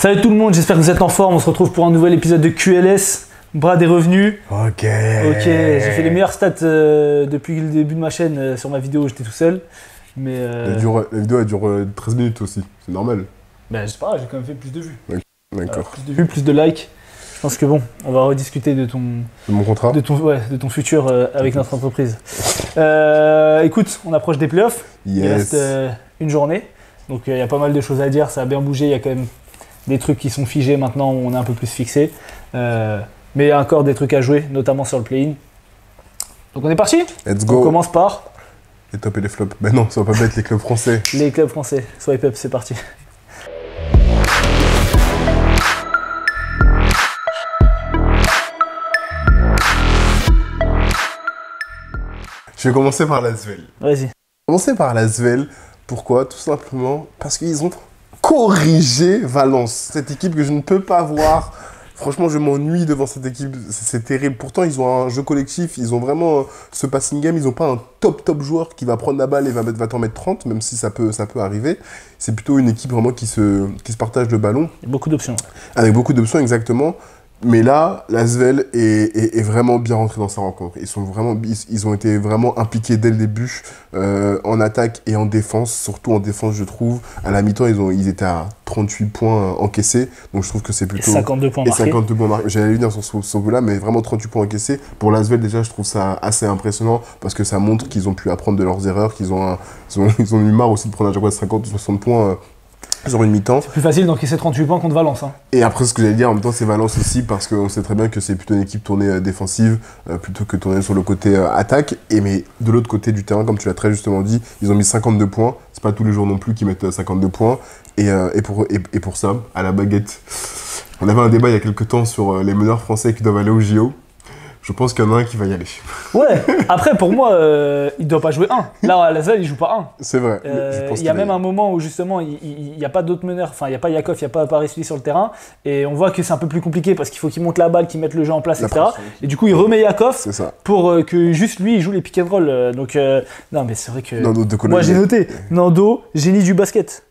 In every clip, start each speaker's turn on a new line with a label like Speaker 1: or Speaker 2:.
Speaker 1: Salut tout le monde, j'espère que vous êtes en forme. On se retrouve pour un nouvel épisode de QLS. Brad est revenu.
Speaker 2: Ok,
Speaker 1: j'ai fait les meilleures stats depuis le début de ma chaîne sur ma vidéo où j'étais tout seul. Mais
Speaker 2: la vidéo elle dure 13 minutes aussi, c'est normal.
Speaker 1: Ben, je sais pas, j'ai quand même fait plus de vues.
Speaker 2: D'accord.
Speaker 1: Plus de vues, plus de likes. Je pense que bon, on va rediscuter de ton...
Speaker 2: De mon contrat
Speaker 1: de ton futur avec notre entreprise. Écoute, on approche des playoffs.
Speaker 2: Yes.
Speaker 1: Il reste une journée. Donc il y a pas mal de choses à dire, ça a bien bougé. Il y a quand même des trucs qui sont figés maintenant, où on est un peu plus fixé. Mais il y a encore des trucs à jouer, notamment sur le play-in. Donc on est parti.
Speaker 2: Let's go.
Speaker 1: On commence par
Speaker 2: les tops et les flops. Ben non, ça va pas mettre les clubs français.
Speaker 1: les clubs français. Swipe up, c'est parti.
Speaker 2: Je vais commencer par l'Asvel.
Speaker 1: Vas-y.
Speaker 2: Commencer par l'Asvel, pourquoi? Tout simplement parce qu'ils ont corrigé Valence. Cette équipe que je ne peux pas voir. Franchement, je m'ennuie devant cette équipe, c'est terrible. Pourtant, ils ont un jeu collectif, ils ont vraiment ce passing game, ils n'ont pas un top joueur qui va prendre la balle et va t'en mettre 30, même si ça peut arriver. C'est plutôt une équipe vraiment qui se partage le ballon.
Speaker 1: Il y a beaucoup d'options.
Speaker 2: Avec beaucoup d'options, exactement. Mais là, l'Asvel est vraiment bien rentré dans sa rencontre. Ils ont été vraiment impliqués dès le début en attaque et en défense, surtout en défense, je trouve. À la mi-temps, ils étaient à 38 points encaissés, donc je trouve que c'est plutôt...
Speaker 1: Et 52 points marqués.
Speaker 2: Et 52 points marqués. J'allais venir sur ce bout-là, mais vraiment 38 points encaissés. Pour l'Asvel, déjà, je trouve ça assez impressionnant parce que ça montre qu'ils ont pu apprendre de leurs erreurs, qu'ils ont eu marre aussi de prendre à chaque fois 50 ou 60 points sur une mi-temps.
Speaker 1: C'est plus facile d'encaisser 38 points contre Valence. Hein.
Speaker 2: Et après, ce que j'allais dire, en même temps, c'est Valence aussi, parce qu'on sait très bien que c'est plutôt une équipe tournée défensive, plutôt que tournée sur le côté attaque. Mais de l'autre côté du terrain, comme tu l'as très justement dit, ils ont mis 52 points. C'est pas tous les jours non plus qu'ils mettent 52 points. Et pour ça, à la baguette, on avait un débat il y a quelques temps sur les meneurs français qui doivent aller au JO. Je pense qu'il y en a un qui va y aller.
Speaker 1: Ouais, après pour moi, il ne doit pas jouer 1. Là, à l'Asvel, il ne joue pas 1.
Speaker 2: C'est vrai.
Speaker 1: Il y a même un moment où justement, il n'y a pas d'autres meneurs, enfin, il n'y a pas Yakov, il n'y a pas Paris sur le terrain. Et on voit que c'est un peu plus compliqué parce qu'il faut qu'il monte la balle, qu'il mette le jeu en place, etc. Et du coup, il remet Yakov pour que juste lui, il joue les pick and roll. Donc, non, mais c'est vrai que. Moi, j'ai noté Nando, génie du basket.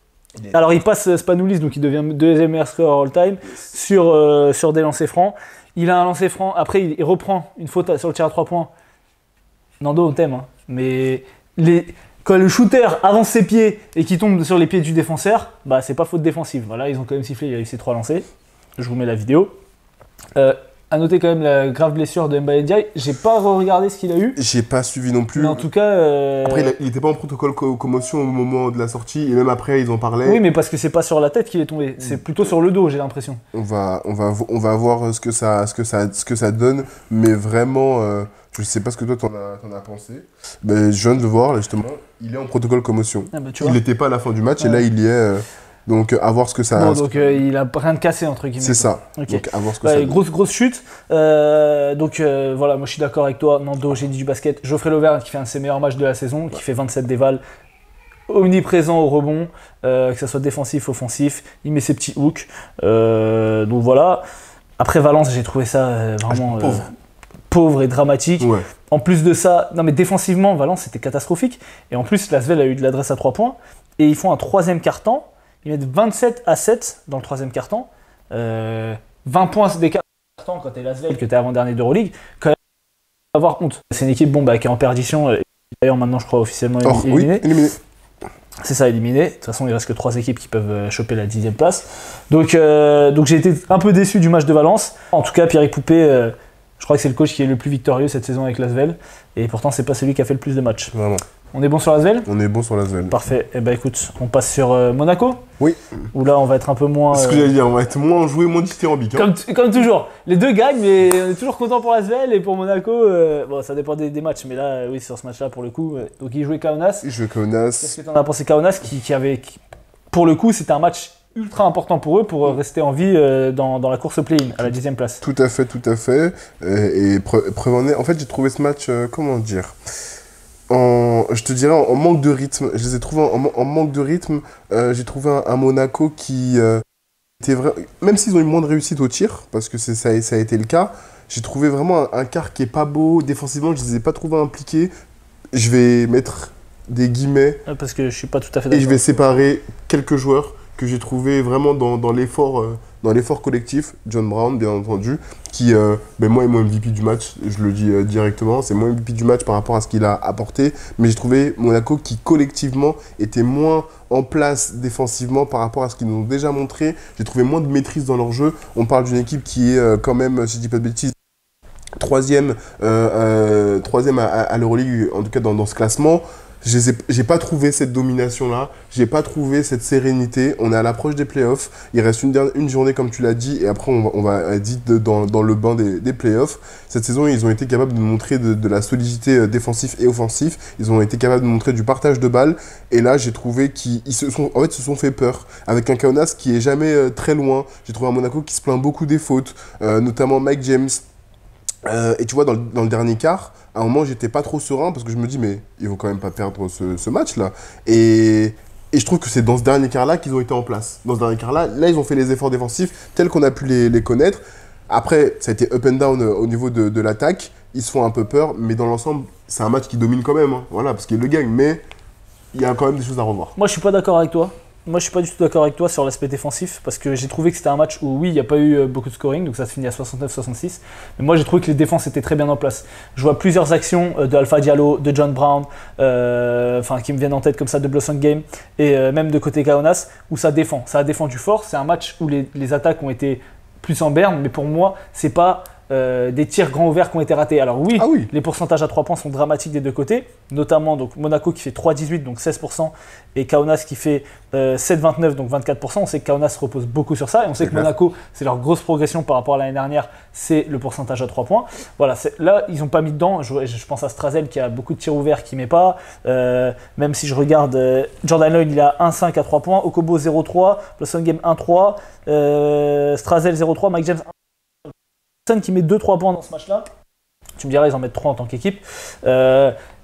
Speaker 1: Alors, il passe Spanoulis, donc il devient deuxième meilleur scoreur all-time sur des lancers francs. Il a un lancer franc, après il reprend une faute sur le tir à 3 points. Nando, on t'aime, hein. Mais quand le shooter avance ses pieds et qu'il tombe sur les pieds du défenseur, bah c'est pas faute défensive. Voilà, ils ont quand même sifflé, il a eu ses 3 lancers. Je vous mets la vidéo. À noter quand même la grave blessure de Mbaye Ndiaye. J'ai pas regardé ce qu'il a eu.
Speaker 2: J'ai pas suivi non plus.
Speaker 1: Mais en tout cas.
Speaker 2: Après, il était pas en protocole commotion au moment de la sortie, et même après, ils en parlaient.
Speaker 1: Oui, mais parce que c'est pas sur la tête qu'il est tombé, c'est plutôt sur le dos, j'ai l'impression.
Speaker 2: On va voir ce que ça donne, mais vraiment, je sais pas ce que toi t'en as pensé. Mais je viens de le voir, là, justement, il est en protocole commotion.
Speaker 1: Ah bah,
Speaker 2: il n'était pas à la fin du match, et là, il y est. Donc, à voir ce que ça...
Speaker 1: Bon, donc il a rien de cassé, entre guillemets.
Speaker 2: C'est ça.
Speaker 1: Okay.
Speaker 2: Donc, à voir ce que ça donne.
Speaker 1: Grosse chute. Voilà, moi je suis d'accord avec toi. Nando, génie du basket. Geoffrey Lauvergne qui fait un de ses meilleurs matchs de la saison, qui fait 27 dévals. Omniprésent au rebond, que ce soit défensif, offensif. Il met ses petits hooks. Donc voilà. Après Valence, j'ai trouvé ça vraiment pauvre et dramatique. Ouais. En plus de ça, non mais défensivement, Valence c'était catastrophique. Et en plus, l'Asvel a eu de l'adresse à 3 points. Et ils font un troisième quart-temps. Ils mettent 27-7 dans le troisième quart-temps. 20 points d'écart quand t'es l'Asvel, que t'es avant-dernier d'Euroleague. Quand même, avoir honte. C'est une équipe qui est en perdition. D'ailleurs, maintenant, je crois officiellement éliminée.
Speaker 2: Oui, éliminé.
Speaker 1: C'est ça, éliminé. De toute façon, il reste que 3 équipes qui peuvent choper la 10e place. Donc j'ai été un peu déçu du match de Valence. En tout cas, Pierrick Poupé, je crois que c'est le coach qui est le plus victorieux cette saison avec l'Asvel. Et pourtant, c'est pas celui qui a fait le plus de matchs.
Speaker 2: Vraiment.
Speaker 1: On est bon sur l'Asvel ?
Speaker 2: On est bon sur l'Asvel.
Speaker 1: Parfait. Eh ben écoute, on passe sur Monaco ?
Speaker 2: Oui.
Speaker 1: Où là, on va être un peu moins...
Speaker 2: C'est ce que j'allais dire, on va être moins joué, moins dithyrambique. Hein.
Speaker 1: Comme toujours. Les deux gagnent, mais on est toujours content pour l'Asvel. Et pour Monaco, bon, ça dépend des matchs. Mais là, oui, sur ce match-là, pour le coup... donc il jouait Kaunas.
Speaker 2: Il jouait Kaunas.
Speaker 1: Qu'est-ce que t'en as pensé, Kaunas, qui avait... Pour le coup, c'était un match ultra important pour eux pour rester en vie dans la course au play-in, à la 10e place.
Speaker 2: Tout à fait. Et preuve en est... En fait, j'ai trouvé ce match, comment dire... je te dirais en manque de rythme. Je les ai trouvés en manque de rythme. J'ai trouvé un Monaco qui était vrai. Même s'ils ont eu moins de réussite au tir, parce que ça a été le cas, j'ai trouvé vraiment un quart qui est pas beau. Défensivement, je les ai pas trouvés impliqués. Je vais mettre des guillemets.
Speaker 1: Parce que je suis pas tout à fait d'accord.
Speaker 2: Et je vais séparer quelques joueurs que j'ai trouvé vraiment dans l'effort collectif, John Brown, bien entendu, qui, moi, est mon MVP du match, je le dis directement, c'est mon MVP du match par rapport à ce qu'il a apporté, mais j'ai trouvé Monaco qui, collectivement, était moins en place défensivement par rapport à ce qu'ils nous ont déjà montré. J'ai trouvé moins de maîtrise dans leur jeu. On parle d'une équipe qui est quand même, si je dis pas de bêtises, troisième à l'Euroleague, en tout cas dans ce classement. J'ai pas trouvé cette domination-là, j'ai pas trouvé cette sérénité. On est à l'approche des playoffs, il reste une journée comme tu l'as dit, et après on va être dans le bain des playoffs. Cette saison, ils ont été capables de montrer de la solidité défensive et offensive, ils ont été capables de montrer du partage de balles, et là j'ai trouvé qu'ils se sont fait peur, avec un Kaunas qui est jamais très loin. J'ai trouvé un Monaco qui se plaint beaucoup des fautes, notamment Mike James. Et tu vois, dans le dernier quart, à un moment, j'étais pas trop serein parce que je me dis, mais ils vont quand même pas perdre ce match-là. Et je trouve que c'est dans ce dernier quart-là qu'ils ont été en place. Dans ce dernier quart-là, ils ont fait les efforts défensifs tels qu'on a pu les connaître. Après, ça a été up and down au niveau de l'attaque. Ils se font un peu peur, mais dans l'ensemble, c'est un match qui domine quand même. Hein. Voilà, parce qu'ils le gagnent, mais il y a quand même des choses à revoir.
Speaker 1: Moi, je suis pas d'accord avec toi. Moi, je suis pas du tout d'accord avec toi sur l'aspect défensif parce que j'ai trouvé que c'était un match où, oui, il n'y a pas eu beaucoup de scoring, donc ça se finit à 69-66. Mais moi, j'ai trouvé que les défenses étaient très bien en place. Je vois plusieurs actions de Alpha Diallo, de John Brown, qui me viennent en tête comme ça, de Blossom Game, et même de côté Kaunas, où ça défend. Ça a défendu fort. C'est un match où les attaques ont été plus en berne, mais pour moi, c'est pas des tirs grands ouverts qui ont été ratés. Alors oui, les pourcentages à 3 points sont dramatiques des deux côtés, notamment donc Monaco qui fait 3,18 donc 16% et Kaunas qui fait 7,29 donc 24%. On sait que Kaunas repose beaucoup sur ça et on sait que Monaco, c'est leur grosse progression par rapport à l'année dernière, c'est le pourcentage à 3 points. Voilà, là ils n'ont pas mis dedans. Je pense à Strazel qui a beaucoup de tirs ouverts qui met pas. Même si je regarde Jordan Lloyd, il a 1,5 à 3 points, Okobo 0,3, Blossom Game 1,3, Strazel 0,3, Mike James qui met 2-3 points dans ce match-là. Tu me diras, ils en mettent 3 en tant qu'équipe.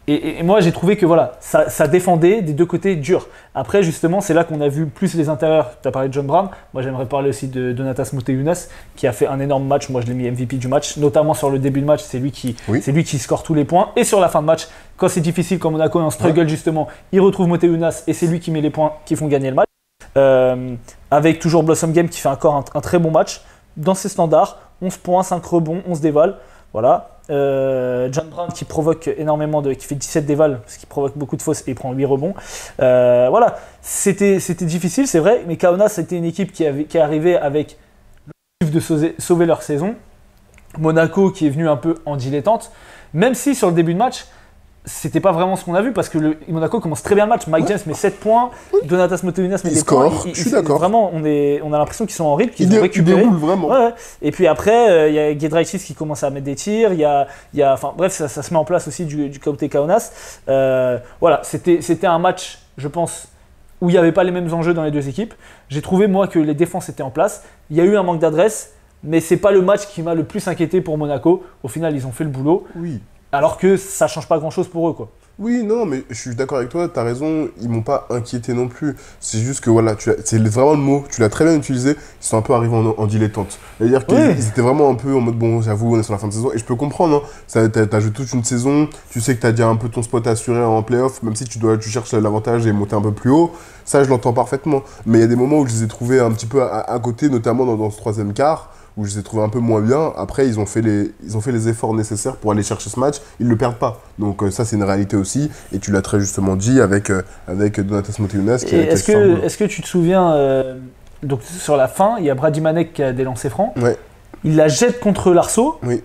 Speaker 1: Et moi, j'ai trouvé que voilà, ça défendait des deux côtés dur. Après, justement, c'est là qu'on a vu plus les intérieurs. Tu as parlé de John Brown. Moi, j'aimerais parler aussi de Donatas Motiejunas, qui a fait un énorme match. Moi, je l'ai mis MVP du match, notamment sur le début de match. C'est lui qui score tous les points. Et sur la fin de match, quand c'est difficile, quand Monaco est en struggle, justement, il retrouve Motiejunas et c'est lui qui met les points qui font gagner le match. Avec toujours Blossom Game qui fait encore un très bon match. Dans ses standards, 11 points, 5 rebonds, 11 dévals. Voilà. John Brown qui provoque énormément qui fait 17 dévals, parce qu'il provoque beaucoup de fausses et il prend 8 rebonds. Voilà. C'était difficile, c'est vrai, mais Kaunas, c'était une équipe qui est arrivée avec l'objectif de sauver leur saison. Monaco qui est venu un peu en dilettante, même si sur le début de match, c'était pas vraiment ce qu'on a vu parce que Monaco commence très bien le match. Mike James met 7 points, Donatas Motiejunas met des points.
Speaker 2: Je suis d'accord.
Speaker 1: Vraiment, on a l'impression qu'ils sont en rythme, qu'ils ont récupéré.
Speaker 2: Ils déroulent vraiment.
Speaker 1: Ouais. Et puis après, il y a Giedraitis qui commence à mettre des tirs. Enfin bref, ça se met en place aussi du côté Kaunas. Voilà, c'était un match, je pense, où il n'y avait pas les mêmes enjeux dans les deux équipes. J'ai trouvé moi que les défenses étaient en place. Il y a eu un manque d'adresse, mais c'est pas le match qui m'a le plus inquiété pour Monaco. Au final, ils ont fait le boulot.
Speaker 2: Oui.
Speaker 1: Alors que ça change pas grand chose pour eux, quoi.
Speaker 2: Oui, non, mais je suis d'accord avec toi, t'as raison, ils m'ont pas inquiété non plus. C'est juste que voilà, c'est vraiment le mot, tu l'as très bien utilisé, ils sont un peu arrivés en dilettante. C'est-à-dire qu'ils étaient vraiment un peu en mode, bon, j'avoue, on est sur la fin de saison, et je peux comprendre, hein, t'as joué toute une saison, tu sais que t'as déjà un peu ton spot assuré en playoff, même si tu cherches l'avantage et monter un peu plus haut, ça je l'entends parfaitement. Mais il y a des moments où je les ai trouvés un petit peu à côté, notamment dans ce troisième quart, où je les ai trouvés un peu moins bien. Après, ils ont fait les efforts nécessaires pour aller chercher ce match. Ils ne le perdent pas. Donc ça, c'est une réalité aussi. Et tu l'as très justement dit avec Donatas Motiejunas.
Speaker 1: Est-ce que tu te souviens, donc sur la fin, il y a Brady Manek qui a des lancers francs.
Speaker 2: Ouais.
Speaker 1: Il la jette contre l'Arceau.
Speaker 2: Oui.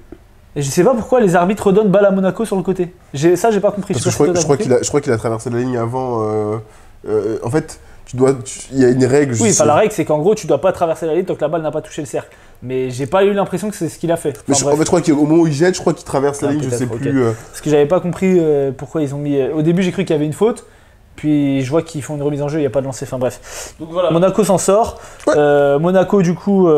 Speaker 1: Et je ne sais pas pourquoi les arbitres donnent balle à Monaco sur le côté. Ça, j'ai pas compris.
Speaker 2: Parce que je crois qu'il a traversé la ligne avant. En fait, il y a une règle.
Speaker 1: Oui, enfin, la règle, c'est qu'en gros, tu dois pas traverser la ligne tant que la balle n'a pas touché le cercle. Mais j'ai pas eu l'impression que c'est ce qu'il a fait.
Speaker 2: Enfin, mais je crois qu'au moment où il jette, je crois qu'il traverse la ligne, je sais plus.
Speaker 1: Parce que j'avais pas compris pourquoi ils ont mis. Au début, j'ai cru qu'il y avait une faute. Puis je vois qu'ils font une remise en jeu, il n'y a pas de lancer. Enfin bref. Donc voilà, Monaco s'en sort. Ouais. Monaco, du coup,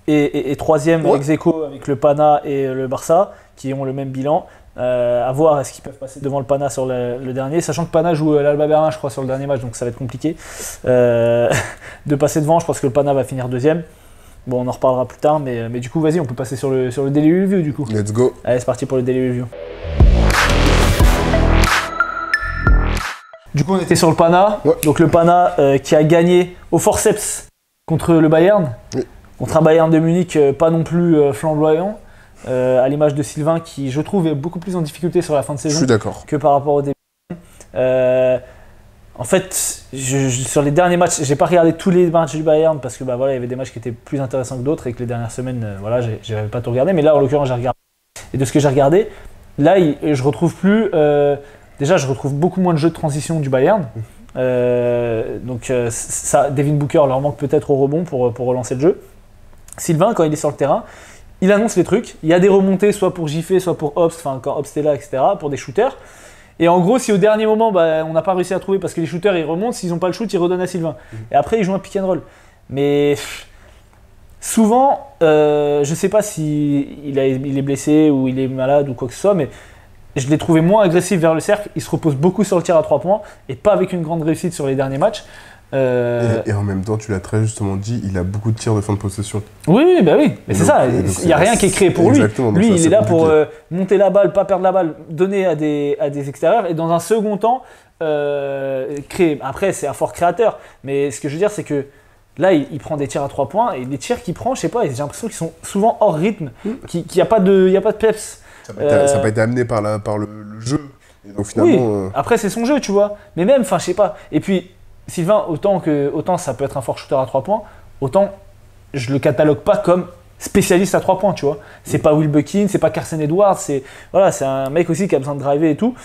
Speaker 1: est troisième ex aequo avec le Pana et le Barça, qui ont le même bilan. À voir est-ce qu'ils peuvent passer devant le Pana sur le dernier, sachant que Pana joue l'Alba Berlin, je crois, sur le dernier match, donc ça va être compliqué de passer devant. Je pense que le Pana va finir deuxième. Bon, on en reparlera plus tard, mais du coup, vas-y, on peut passer sur le Daily Review du coup.
Speaker 2: Let's go.
Speaker 1: Allez, c'est parti pour le Daily Review. Du coup, on était sur le Pana. Ouais. Donc le Pana qui a gagné au forceps contre le Bayern. Oui. Contre un Bayern de Munich pas non plus flamboyant. À l'image de Sylvain qui, je trouve, est beaucoup plus en difficulté sur la fin de saison que par rapport au début. En fait, sur les derniers matchs, j'ai pas regardé tous les matchs du Bayern parce que voilà, il y avait des matchs qui étaient plus intéressants que d'autres et que les dernières semaines, voilà, j'avais pas tout regardé. Mais là, en l'occurrence, j'ai regardé. Et de ce que j'ai regardé, là, je retrouve plus. Déjà, je retrouve beaucoup moins de jeux de transition du Bayern. Donc, ça, Devin Booker leur manque peut-être au rebond pour relancer le jeu. Sylvain, quand il est sur le terrain, il annonce les trucs. Il y a des remontées, soit pour JF, soit pour Obst, enfin quand Obst est là, etc., pour des shooters. Et en gros, si au dernier moment, on n'a pas réussi à trouver parce que les shooters ils remontent, s'ils n'ont pas le shoot, ils redonnent à Sylvain. Et après, ils jouent un pick and roll. Mais souvent, je sais pas si il est blessé ou il est malade ou quoi que ce soit, mais je l'ai trouvé moins agressif vers le cercle. Il se repose beaucoup sur le tir à 3 points et pas avec une grande réussite sur les derniers matchs.
Speaker 2: Et en même temps, tu l'as très justement dit, il a beaucoup de tirs de fin de possession.
Speaker 1: Oui, mais c'est ça. Il n'y a rien qui est créé pour lui. Lui, il est là pour monter la balle, pas perdre la balle, donner à des extérieurs et dans un second temps, créer. Après, c'est un fort créateur. Mais ce que je veux dire, c'est que là, il prend des tirs à 3 points et les tirs qu'il prend, je sais pas, j'ai l'impression qu'ils sont souvent hors rythme, qu'il n'y a pas de peps.
Speaker 2: Ça n'a pas été amené par le jeu. Et donc finalement.
Speaker 1: Oui. Après, c'est son jeu, tu vois. Mais même, je sais pas. Et puis. Sylvain, autant ça peut être un fort shooter à 3 points, autant je le catalogue pas comme spécialiste à 3 points, tu vois. C'est pas Will Buckin, c'est pas Carson Edwards, c'est un mec aussi qui a besoin de driver et tout.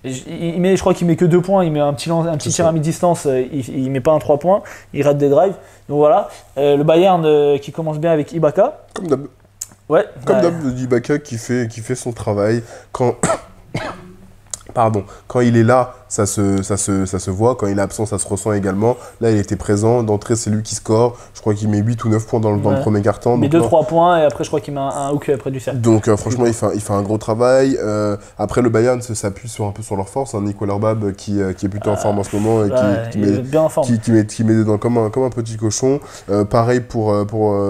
Speaker 1: Je crois qu'il met que 2 points, il met un petit tir à mi-distance, il met pas un 3 points, il rate des drives. Donc voilà, le Bayern qui commence bien avec Ibaka.
Speaker 2: Comme d'hab.
Speaker 1: Ouais.
Speaker 2: Comme d'hab, Ibaka qui fait son travail quand il est là, ça se voit. Quand il est absent, ça se ressent également. Là, il était présent. D'entrée, c'est lui qui score. Je crois qu'il met 8 ou 9 points dans le premier quart-temps.
Speaker 1: Il met 2-3 points et après, je crois qu'il met un hook près du cercle.
Speaker 2: Donc, franchement, il fait un gros travail. Après, le Bayern s'appuie un peu sur leur force. Nicolas Erbab qui est plutôt en forme en ce moment et qui met dedans comme un petit cochon. Pareil pour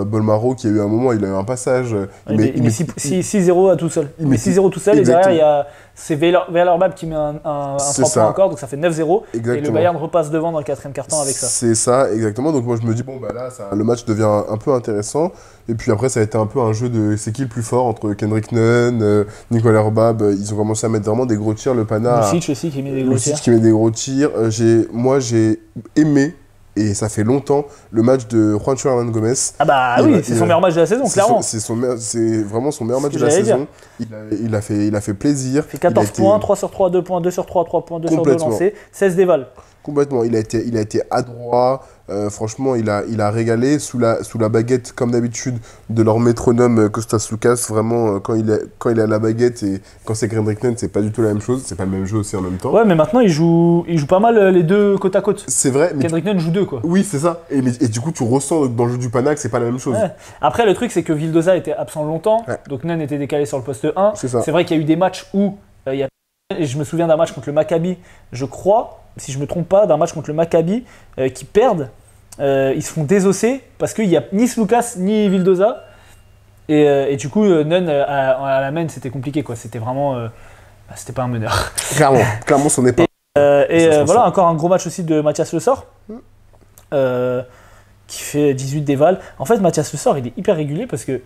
Speaker 2: Bolmaro qui a eu un moment, il a eu un passage.
Speaker 1: Il met 6-0 à tout seul. Il met 6-0 tout seul et derrière, c'est Erbab qui met un 3 points encore, donc ça fait 9-0. Exactement. Et le Bayern repasse devant dans le 4e quart-temps avec ça.
Speaker 2: C'est ça, exactement. Donc moi je me dis, là, le match devient un peu intéressant. Et puis après, ça a été un peu un jeu de c'est qui le plus fort entre Kendrick Nunn, Nicolas Erbab. Ils ont commencé à mettre vraiment des gros tirs. Le Pana.
Speaker 1: Lucic aussi qui met des gros tirs.
Speaker 2: Lucic qui met des gros tirs. Moi j'ai aimé. Et ça fait longtemps, le match de Juancho Hernan Gomez.
Speaker 1: Ah bah oui, c'est son meilleur match de la saison, clairement.
Speaker 2: C'est vraiment son meilleur match de la saison. Il a fait plaisir.
Speaker 1: Il fait 14 points, 3 sur 3, 2 points, 2 sur 3, 3 points, 2 sur 2 lancés, 16 dévals.
Speaker 2: Complètement, il a été adroit, franchement il a régalé sous la baguette comme d'habitude de leur métronome Kostas Lukas, vraiment quand il est à la baguette et quand c'est Kendrick Nunn c'est pas du tout la même chose, c'est pas le même jeu aussi en même temps.
Speaker 1: Ouais mais maintenant il joue pas mal les deux côte à côte.
Speaker 2: C'est vrai.
Speaker 1: Mais Kendrick Nunn joue 2 quoi.
Speaker 2: Oui c'est ça, et du coup tu ressens dans le jeu du Pana que c'est pas la même chose.
Speaker 1: Ouais. Après le truc c'est que Vildoza était absent longtemps, donc Nunn était décalé sur le poste 1. C'est vrai qu'il y a eu des matchs où et je me souviens d'un match contre le Maccabi, je crois, si je me trompe pas, d'un match contre le Maccabi qui perdent, ils se font désosser parce qu'il n'y a ni Slukas ni Vildoza et du coup Nunn à la main c'était compliqué quoi, c'était vraiment c'était pas un meneur.
Speaker 2: Clairement son épaule.
Speaker 1: Et voilà encore un gros match aussi de Mathias Le Sort qui fait 18 dévals. En fait Mathias Le Sort il est hyper régulier parce que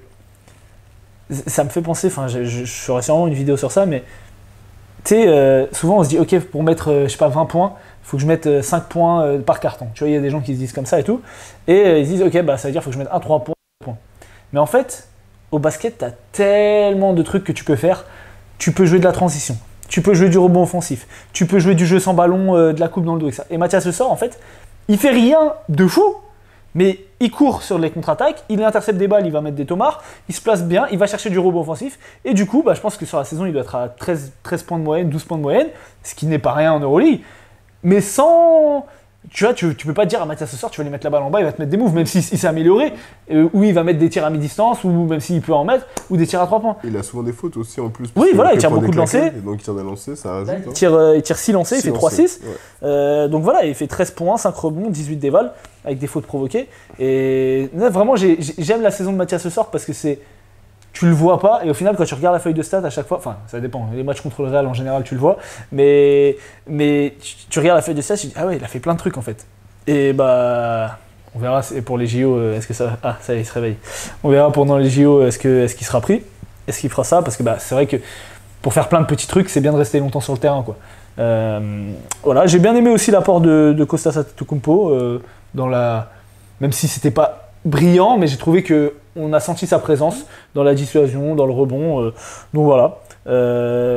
Speaker 1: ça me fait penser, enfin je ferai sûrement une vidéo sur ça mais tu sais, souvent on se dit ok pour mettre je sais pas 20 points, il faut que je mette 5 points par carton. Tu vois, il y a des gens qui se disent comme ça et tout. Et ils se disent ok ça veut dire qu'il faut que je mette 3 points. Mais en fait, au basket, tu as tellement de trucs que tu peux faire. Tu peux jouer de la transition, tu peux jouer du rebond offensif, tu peux jouer du jeu sans ballon, de la coupe dans le dos, etc. Et Mathias Le Sort, en fait, il fait rien de fou. Mais il court sur les contre-attaques, il intercepte des balles, il va mettre des tomards, il se place bien, il va chercher du rebond offensif. Et du coup, je pense que sur la saison, il doit être à 13 points de moyenne, 12 points de moyenne, ce qui n'est pas rien en Euroleague. Mais sans... Tu vois, tu peux pas dire à Mathias Ce Sort, tu vas lui mettre la balle en bas, il va te mettre des moves, même s'il s'est amélioré, ou il va mettre des tirs à mi-distance, ou même s'il peut en mettre, ou des tirs à 3 points.
Speaker 2: Il a souvent des fautes aussi en plus.
Speaker 1: Oui, voilà, il tire beaucoup de lancers.
Speaker 2: Donc il tire des lancers, ça rajoute.
Speaker 1: Il tire 6 lancers, il fait 3-6. Ouais. Donc voilà, il fait 13 points, 5 rebonds, 18 dévals, avec des fautes provoquées. Et là, vraiment, j'aime la saison de Mathias Ce Sort parce que c'est tu le vois pas, et au final, quand tu regardes la feuille de stats à chaque fois, enfin, ça dépend, les matchs contre le Real en général, tu le vois, mais tu regardes la feuille de stats, tu dis, ah ouais, il a fait plein de trucs en fait. Et bah, on verra pour les JO, est-ce que ça. Ah, ça y est, il se réveille. On verra pendant les JO, est-ce qu'il sera pris, est-ce qu'il fera ça, parce que bah, c'est vrai que pour faire plein de petits trucs, c'est bien de rester longtemps sur le terrain, quoi. Voilà, j'ai bien aimé aussi l'apport de Kostas Antetokounmpo, même si c'était pas brillant, mais j'ai trouvé que on a senti sa présence dans la dissuasion, dans le rebond. Donc voilà.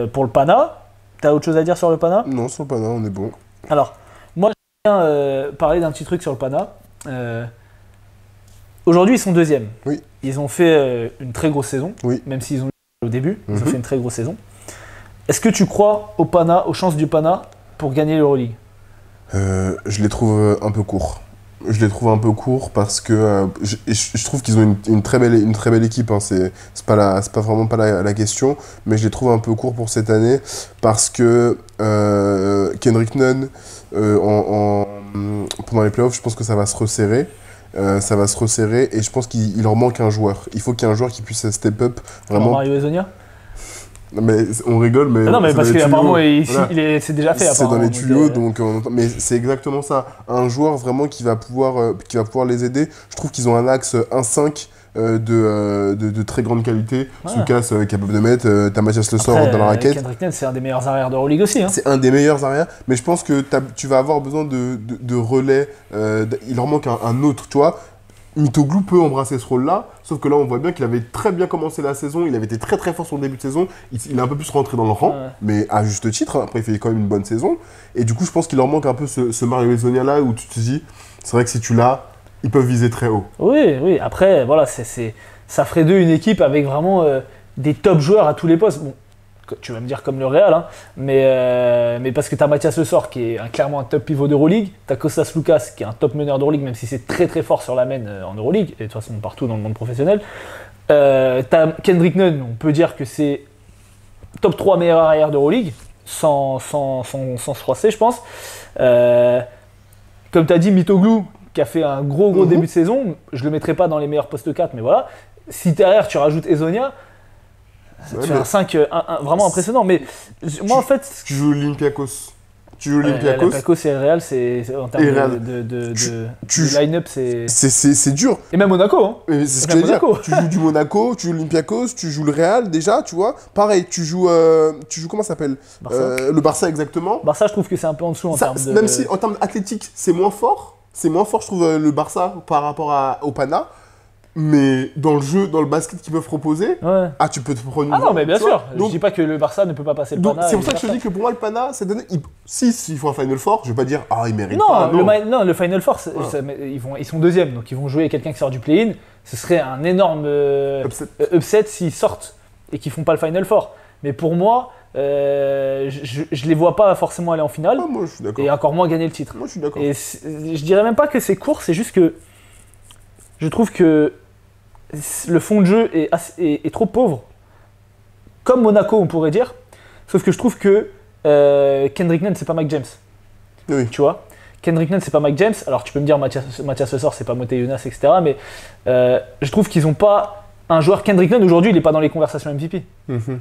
Speaker 1: Pour le Pana, t'as autre chose à dire sur le Pana ?
Speaker 2: Non, sur le Pana, on est bon.
Speaker 1: Alors, moi, j'aime bien parler d'un petit truc sur le Pana. Aujourd'hui, ils sont deuxièmes.
Speaker 2: Oui.
Speaker 1: Ils ont fait une très grosse saison,
Speaker 2: oui.
Speaker 1: Même s'ils ont eu au début, ils ont fait une très grosse saison. Est-ce que tu crois au Pana, aux chances du Pana pour gagner l'Euroleague ?
Speaker 2: Je les trouve un peu courts. Je les trouve un peu courts parce que je trouve qu'ils ont une très belle équipe. Hein. C'est pas vraiment pas la question, mais je les trouve un peu courts pour cette année parce que Kendrick Nunn, pendant les playoffs, je pense que ça va se resserrer. Et je pense qu'il leur manque un joueur. Il faut qu'il y ait un joueur qui puisse step up vraiment.
Speaker 1: Mario Hezonja ?
Speaker 2: Mais on rigole, mais.
Speaker 1: Non, mais parce qu'apparemment, c'est déjà fait.
Speaker 2: C'est dans les tuyaux, mais c'est exactement ça. Un joueur vraiment qui va pouvoir les aider. Je trouve qu'ils ont un axe 1-5 de très grande qualité. Soukas capable de mettre. T'as Mathias Le Sort dans la raquette.
Speaker 1: Kendrick Nunn, c'est un des meilleurs arrières de Euroleague aussi. Hein.
Speaker 2: C'est un des meilleurs arrières, mais je pense que tu vas avoir besoin de relais. Il leur manque un autre, tu vois. Mitoglou peut embrasser ce rôle-là, sauf que là, on voit bien qu'il avait très bien commencé la saison, il avait été très très fort sur le début de saison, il est un peu plus rentré dans le rang, mais à juste titre, hein. Après il fait quand même une bonne saison, et du coup, je pense qu'il leur manque un peu ce Mario Hezonja-là, où tu te dis, c'est vrai que si tu l'as, ils peuvent viser très haut.
Speaker 1: Oui, après, voilà, ça ferait d'eux une équipe avec vraiment des top joueurs à tous les postes. Bon, tu vas me dire comme le Real, hein, mais parce que tu as Mathias Le Sort qui est clairement un top pivot d'Euroleague, tu as Kostas Loukas qui est un top meneur d'Euroleague, même si c'est très très fort sur la main en Euroleague, et de toute façon partout dans le monde professionnel. Tu as Kendrick Nunn, on peut dire que c'est top 3 meilleur arrière d'Euroleague, sans se froisser, je pense. Comme tu as dit, Mitoglou, qui a fait un gros début de saison, je le mettrai pas dans les meilleurs postes 4, mais voilà. Si derrière tu rajoutes Hezonja, ça te fait un 5 vraiment impressionnant. Mais moi, en fait.
Speaker 2: Tu joues Olympiakos.
Speaker 1: Olympiakos et Real, en termes de line-up,
Speaker 2: c'est dur.
Speaker 1: Et même Monaco. Hein.
Speaker 2: C'est ce que je veux dire. Tu joues du Monaco, tu joues Olympiakos, tu joues le Real déjà, tu vois. Pareil, tu joues comment ça s'appelle le Barça, exactement.
Speaker 1: Barça, je trouve que c'est un peu en dessous en termes de.
Speaker 2: Même si en termes athlétiques, c'est moins fort. C'est moins fort, je trouve, le Barça par rapport au Pana. Mais dans le jeu, dans le basket qu'ils peuvent proposer, tu peux te prendre une.
Speaker 1: Ah non, mais bien sûr. Donc, je dis pas que le Barça ne peut pas passer le Pana.
Speaker 2: C'est pour ça que je te dis que pour moi, le Pana, cette année, s'ils font un Final Four, je vais pas dire ils méritent pas.
Speaker 1: Non, le Final Four, ils sont deuxièmes, donc ils vont jouer quelqu'un qui sort du play-in. Ce serait un énorme upset s'ils sortent et qu'ils font pas le Final Four. Mais pour moi, je les vois pas forcément aller en finale.
Speaker 2: Moi, je suis d'accord.
Speaker 1: Et encore moins gagner le titre.
Speaker 2: Moi, je suis d'accord.
Speaker 1: Et je dirais même pas que c'est court, c'est juste que je trouve que le fond de jeu est trop pauvre. Comme Monaco, on pourrait dire. Sauf que je trouve que Kendrick Nunn, c'est pas Mike James.
Speaker 2: Oui.
Speaker 1: Tu vois, Kendrick Nunn, c'est pas Mike James. Alors, tu peux me dire Mathias Le Sort, c'est pas Moté Jonas, etc. Mais je trouve qu'ils ont pas un joueur. Kendrick Nunn, aujourd'hui, il est pas dans les conversations MVP.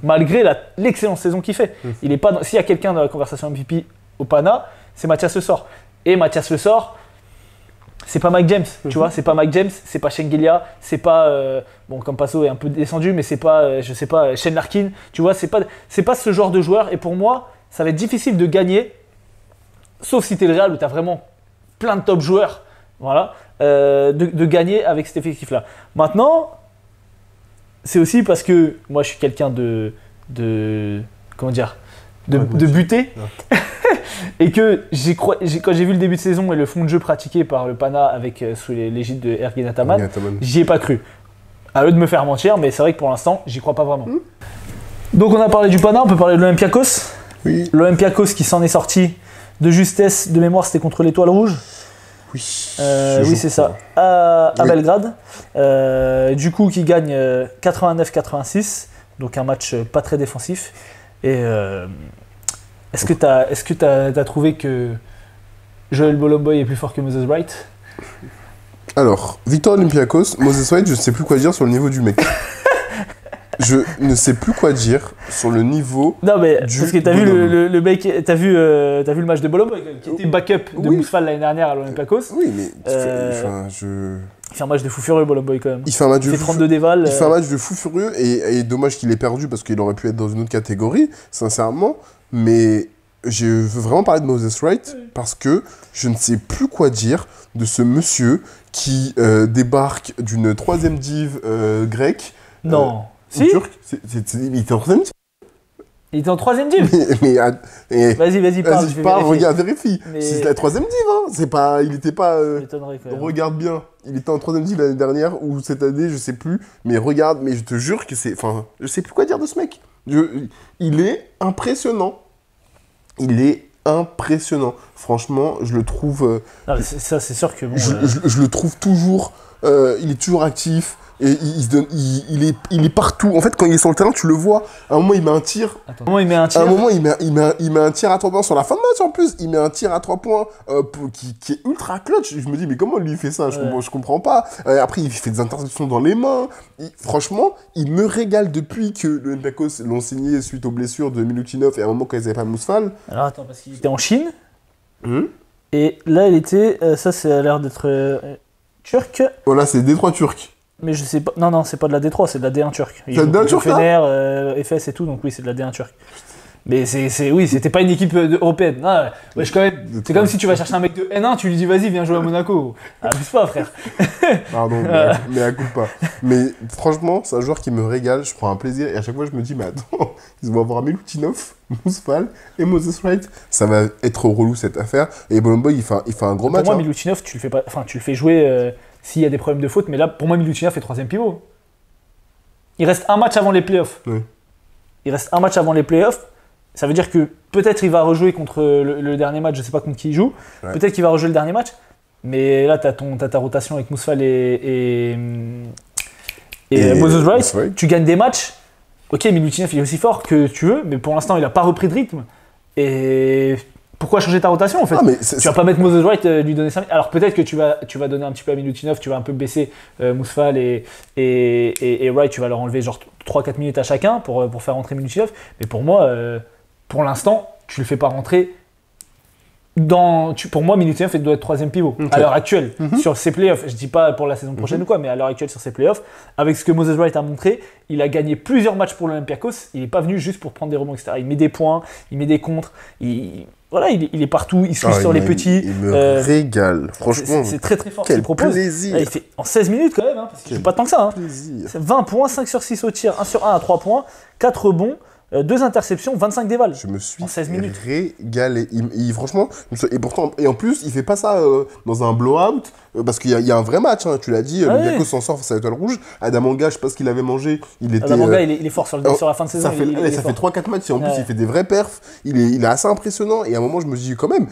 Speaker 1: Malgré l'excellente saison qu'il fait. Il est pas s'il y a quelqu'un dans la conversation MVP au Pana, c'est Mathias Le Sort. Et Mathias Le Sort, c'est pas Mike James, tu vois, c'est pas Mike James, c'est pas Shengelia, c'est pas bon, Campasso est un peu descendu, mais c'est pas je sais pas Shane Larkin, tu vois, c'est pas ce genre de joueur. Et pour moi, ça va être difficile de gagner, sauf si t'es le Real où t'as vraiment plein de top joueurs, voilà, de gagner avec cet effectif-là. Maintenant, c'est aussi parce que moi je suis quelqu'un de comment dire, de buter. Et que quand j'ai vu le début de saison et le fond de jeu pratiqué par le Pana avec sous l'égide de Ergin Ataman, j'y ai pas cru. À eux de me faire mentir, mais c'est vrai que pour l'instant, j'y crois pas vraiment. Donc on a parlé du Pana, on peut parler de l'Olympiakos.
Speaker 2: Oui.
Speaker 1: L'Olympiakos qui s'en est sorti de justesse, de mémoire, c'était contre l'Étoile Rouge.
Speaker 2: Oui.
Speaker 1: Oui, c'est ça. À Belgrade. Du coup, qui gagne 89-86. Donc un match pas très défensif. Et est-ce que t'as trouvé que Joel Bolomboy est plus fort que Moses Wright?
Speaker 2: Alors, Victor Olympiakos, Moses Wright, je ne sais plus quoi dire sur le niveau du mec. Je ne sais plus quoi dire sur le niveau.
Speaker 1: Non, mais parce que t'as vu le mec, t'as vu le match de Bolomboy qui était backup de Mousfal l'année dernière à l'Olympiakos.
Speaker 2: Oui, mais
Speaker 1: il fait un match de fou furieux, Bolomboy, quand même.
Speaker 2: Il fait un match de
Speaker 1: 32 dévals.
Speaker 2: Il fait un match de fou furieux et dommage qu'il ait perdu parce qu'il aurait pu être dans une autre catégorie, sincèrement. Mais je veux vraiment parler de Moses Wright parce que je ne sais plus quoi dire de ce monsieur qui débarque d'une 3e div grecque.
Speaker 1: Non. Si
Speaker 2: turc. Il était en 3e div.
Speaker 1: Il était en 3e div. Vas-y, parle.
Speaker 2: Parle, regarde, vérifie. Mais... C'est la 3e div, hein. C'est pas, il était pas. Regarde bien. Il était en 3e div l'année dernière ou cette année, je sais plus. Mais regarde, mais je te jure que c'est. Enfin, je sais plus quoi dire de ce mec. Il est impressionnant. Il est impressionnant. Franchement, je le trouve.
Speaker 1: Non, ça, c'est sûr que. Bon,
Speaker 2: je le trouve toujours. Il est toujours actif. Et il est partout. En fait, quand il est sur le terrain, tu le vois. À un moment, il met un tir.
Speaker 1: À un moment, il met un tir.
Speaker 2: À un moment, il met un tir à 3 points sur la fin de match en plus. Il met un tir à 3 points qui est ultra clutch. Je me dis, mais comment lui il fait ça? Je comprends pas. Après, il fait des interceptions dans les mains. Franchement, il me régale depuis que l'Olympiakos l'ont signé suite aux blessures de Milutinov et à un moment quand ils n'avaient pas Mousfal.
Speaker 1: Alors attends, parce qu'il était en Chine. Et là, il était. Ça, ça a l'air d'être turc.
Speaker 2: Voilà, c'est Détroit turc.
Speaker 1: Mais je sais pas. Non, c'est pas de la D3, c'est de la D1 turque.
Speaker 2: C'est de la D1 turque,
Speaker 1: Fener, FS et tout, donc oui, c'est de la D1 turque. Mais oui, c'était pas une équipe européenne. Non, ouais, quand même. C'est comme si tu vas chercher un mec de N1, tu lui dis vas-y, viens jouer à Monaco. Abuse pas, frère.
Speaker 2: Pardon, mais à coup pas. Mais franchement, c'est un joueur qui me régale, je prends un plaisir et à chaque fois je me dis, mais attends, ils vont avoir Milutinov, Mousfal et Moses Wright. Ça va être relou cette affaire. Et Bolomboy, il fait un gros match.
Speaker 1: Pour moi, Milutinov, tu le fais jouer. S'il y a des problèmes de faute, mais là, pour moi, Milutinov fait 3e pivot. Il reste un match avant les playoffs.
Speaker 2: Oui.
Speaker 1: Il reste un match avant les playoffs. Ça veut dire que peut-être il va rejouer contre le dernier match, je ne sais pas contre qui il joue. Ouais. Peut-être qu'il va rejouer le dernier match. Mais là, tu as ta rotation avec Mousfal et Moses Wright. Tu gagnes des matchs. Ok, Milutinov, il est aussi fort que tu veux, mais pour l'instant, il n'a pas repris de rythme. Et... Pourquoi changer ta rotation en fait? Tu vas pas mettre Moses Wright, lui donner 5 minutes. Alors peut-être que tu vas donner un petit peu à Milutinov, tu vas un peu baisser Mousfal et Wright, tu vas leur enlever genre 3-4 minutes à chacun pour faire rentrer Milutinov. Mais pour moi, pour l'instant, tu le fais pas rentrer pour moi, Milutinov doit être 3e pivot à l'heure actuelle sur ses playoffs. Je dis pas pour la saison prochaine ou quoi, mais à l'heure actuelle sur ses playoffs, avec ce que Moses Wright a montré, il a gagné plusieurs matchs pour l'Olympiakos. Il n'est pas venu juste pour prendre des rebonds, etc. Il met des points, il met des contres. Voilà, il est partout, il suit sur les petits.
Speaker 2: Il me régale, franchement.
Speaker 1: C'est très très fort
Speaker 2: ce
Speaker 1: qu'il propose.
Speaker 2: Plaisir.
Speaker 1: Il fait en 16 minutes quand même, hein, parce qu'il joue pas tant que ça. Hein. C'est 20 points, 5 sur 6 au tir, 1 sur 1 à 3 points, 4 rebonds. 2 interceptions, 25 dévals.
Speaker 2: Je me suis
Speaker 1: en 16 minutes.
Speaker 2: régalé. Franchement, et en plus, il fait pas ça dans un blowout, parce qu'il y a un vrai match, hein, tu l'as dit, l'Olympiakos s'en sort face à l'Étoile Rouge. Adamanga, je sais pas ce qu'il avait mangé.
Speaker 1: Adamanga, il est fort sur la fin de saison.
Speaker 2: Ça fait 3-4 matchs, et en plus, il fait des vrais perfs. Il est assez impressionnant, et à un moment, je me dis quand même,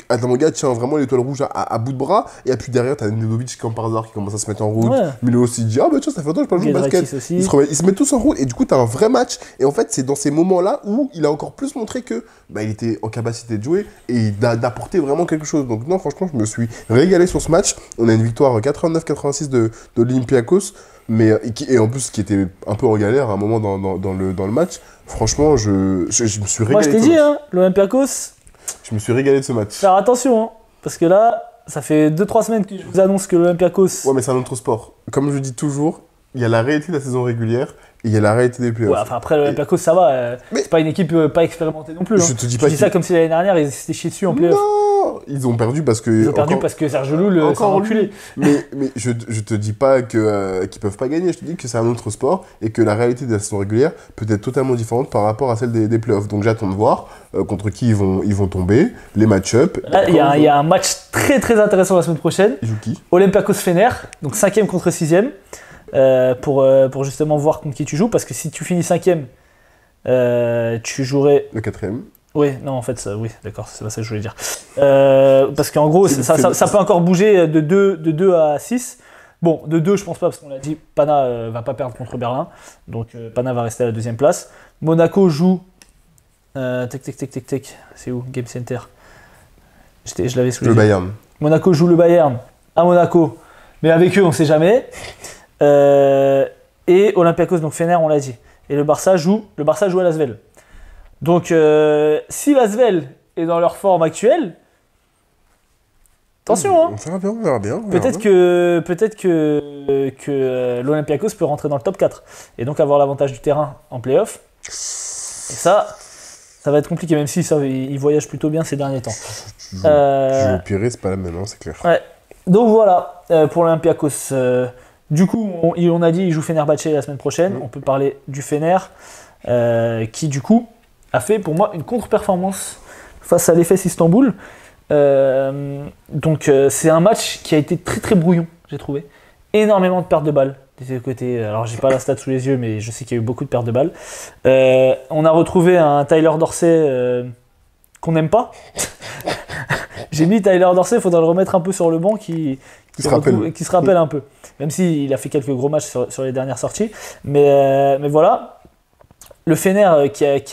Speaker 2: Adamanga tient vraiment l'Étoile Rouge à bout de bras, et puis derrière, t'as Nedovic comme par hasard qui commence à se mettre en route. Milo aussi dit, ah bah tiens, ça fait longtemps que je peux jouer au basket. Ils se mettent tous en route, et du coup, t'as un vrai match. Et en fait, c'est dans ces moments-là où il a encore plus montré que il était en capacité de jouer et d'apporter vraiment quelque chose. Donc non, franchement, je me suis régalé sur ce match. On a une victoire 89-86 de l'Olympiakos, et en plus qui était un peu en galère à un moment dans le match. Franchement, je me suis régalé.
Speaker 1: Moi, je t'ai dit, hein, l'Olympiakos.
Speaker 2: Je me suis régalé de ce match.
Speaker 1: Faire attention, hein, parce que là, ça fait 2-3 semaines que je vous annonce que l'Olympiakos...
Speaker 2: Ouais, mais c'est un autre sport. Comme je dis toujours, il y a la réalité de la saison régulière et il y a la réalité des playoffs.
Speaker 1: Ouais, enfin après, l'Olympiakos, ça va. C'est pas une équipe pas expérimentée non plus.
Speaker 2: Je te dis pas.
Speaker 1: Je dis ça comme si l'année dernière, ils s'étaient chiés dessus en playoff.
Speaker 2: Non, ils ont perdu parce que.
Speaker 1: Ils ont perdu parce que Serge Loul s'est enculé.
Speaker 2: Mais je te dis pas qu'ils peuvent pas gagner. Je te dis que c'est un autre sport et que la réalité de la saison régulière peut être totalement différente par rapport à celle des playoffs. Donc j'attends de voir contre qui ils vont tomber, les match-up.
Speaker 1: Là, il y a un match très très intéressant la semaine prochaine.
Speaker 2: Ils jouent qui?
Speaker 1: Olympiakos Fener, donc 5e contre 6e. Pour justement voir contre qui tu joues, parce que si tu finis 5e, tu jouerais...
Speaker 2: Le 4e.
Speaker 1: Oui, non, en fait, oui, d'accord, c'est pas ça que je voulais dire. Parce qu'en gros, ça peut encore bouger de 2 à 6. Bon, de 2, je pense pas, parce qu'on l'a dit, Pana va pas perdre contre Berlin, donc Pana va rester à la 2e place. Monaco joue... c'est où? Game Center. Je l'avais sous les yeux.
Speaker 2: Le Bayern.
Speaker 1: Monaco joue le Bayern à Monaco, mais avec eux, on sait jamais. Et Olympiakos, donc Fener, on l'a dit. et le Barça joue à l'Asvel. Donc si l'Asvel est dans leur forme actuelle, attention, hein.
Speaker 2: On verra bien.
Speaker 1: Peut-être que l'Olympiakos peut rentrer dans le top 4 et donc avoir l'avantage du terrain en play-off. Et ça va être compliqué, même si il voyage plutôt bien ces derniers temps.
Speaker 2: Tu joues au Pirée, c'est pas la même, hein, c'est clair.
Speaker 1: Ouais. Donc voilà, pour l'Olympiakos. Du coup, on a dit il joue Fenerbahçe la semaine prochaine. On peut parler du Fener, qui du coup a fait pour moi une contre-performance face à l'Efes Istanbul. Donc c'est un match qui a été très très brouillon, j'ai trouvé. Énormément de pertes de balles des deux côtés. Alors j'ai pas la stat sous les yeux, mais je sais qu'il y a eu beaucoup de pertes de balles. On a retrouvé un Tyler Dorsey qu'on n'aime pas. J'ai mis Tyler Dorsey, il faudra le remettre un peu sur le banc qui se rappelle un peu. Même s'il a fait quelques gros matchs sur les dernières sorties. Mais voilà. Le Fener qui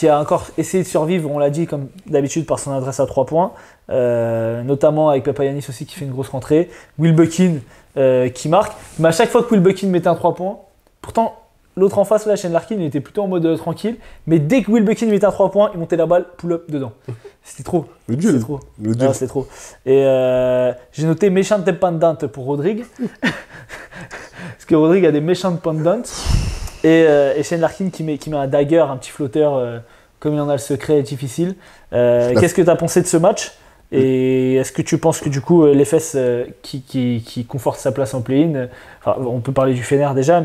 Speaker 1: a encore essayé de survivre, on l'a dit comme d'habitude, par son adresse à 3 points. Notamment avec Papagiannis aussi qui fait une grosse rentrée. Will Buckin qui marque. Mais à chaque fois que Will Buckin mettait un 3 points, pourtant l'autre en face, là, Shane Larkin, il était plutôt en mode tranquille. Mais dès que Will Buckin mettait un 3 points, il montait la balle, pull-up dedans. C'était trop.
Speaker 2: C'était
Speaker 1: trop. Et j'ai noté méchant pendant pour Rodrigue. Parce que Rodrigue a des méchants pendants. Et Shane Larkin qui met un dagger, un petit flotteur, comme il en a le secret, difficile. Qu'est-ce que tu as pensé de ce match? Et est-ce que tu penses que du coup, l'Efes qui conforte sa place en play-in, on peut parler du Fener déjà,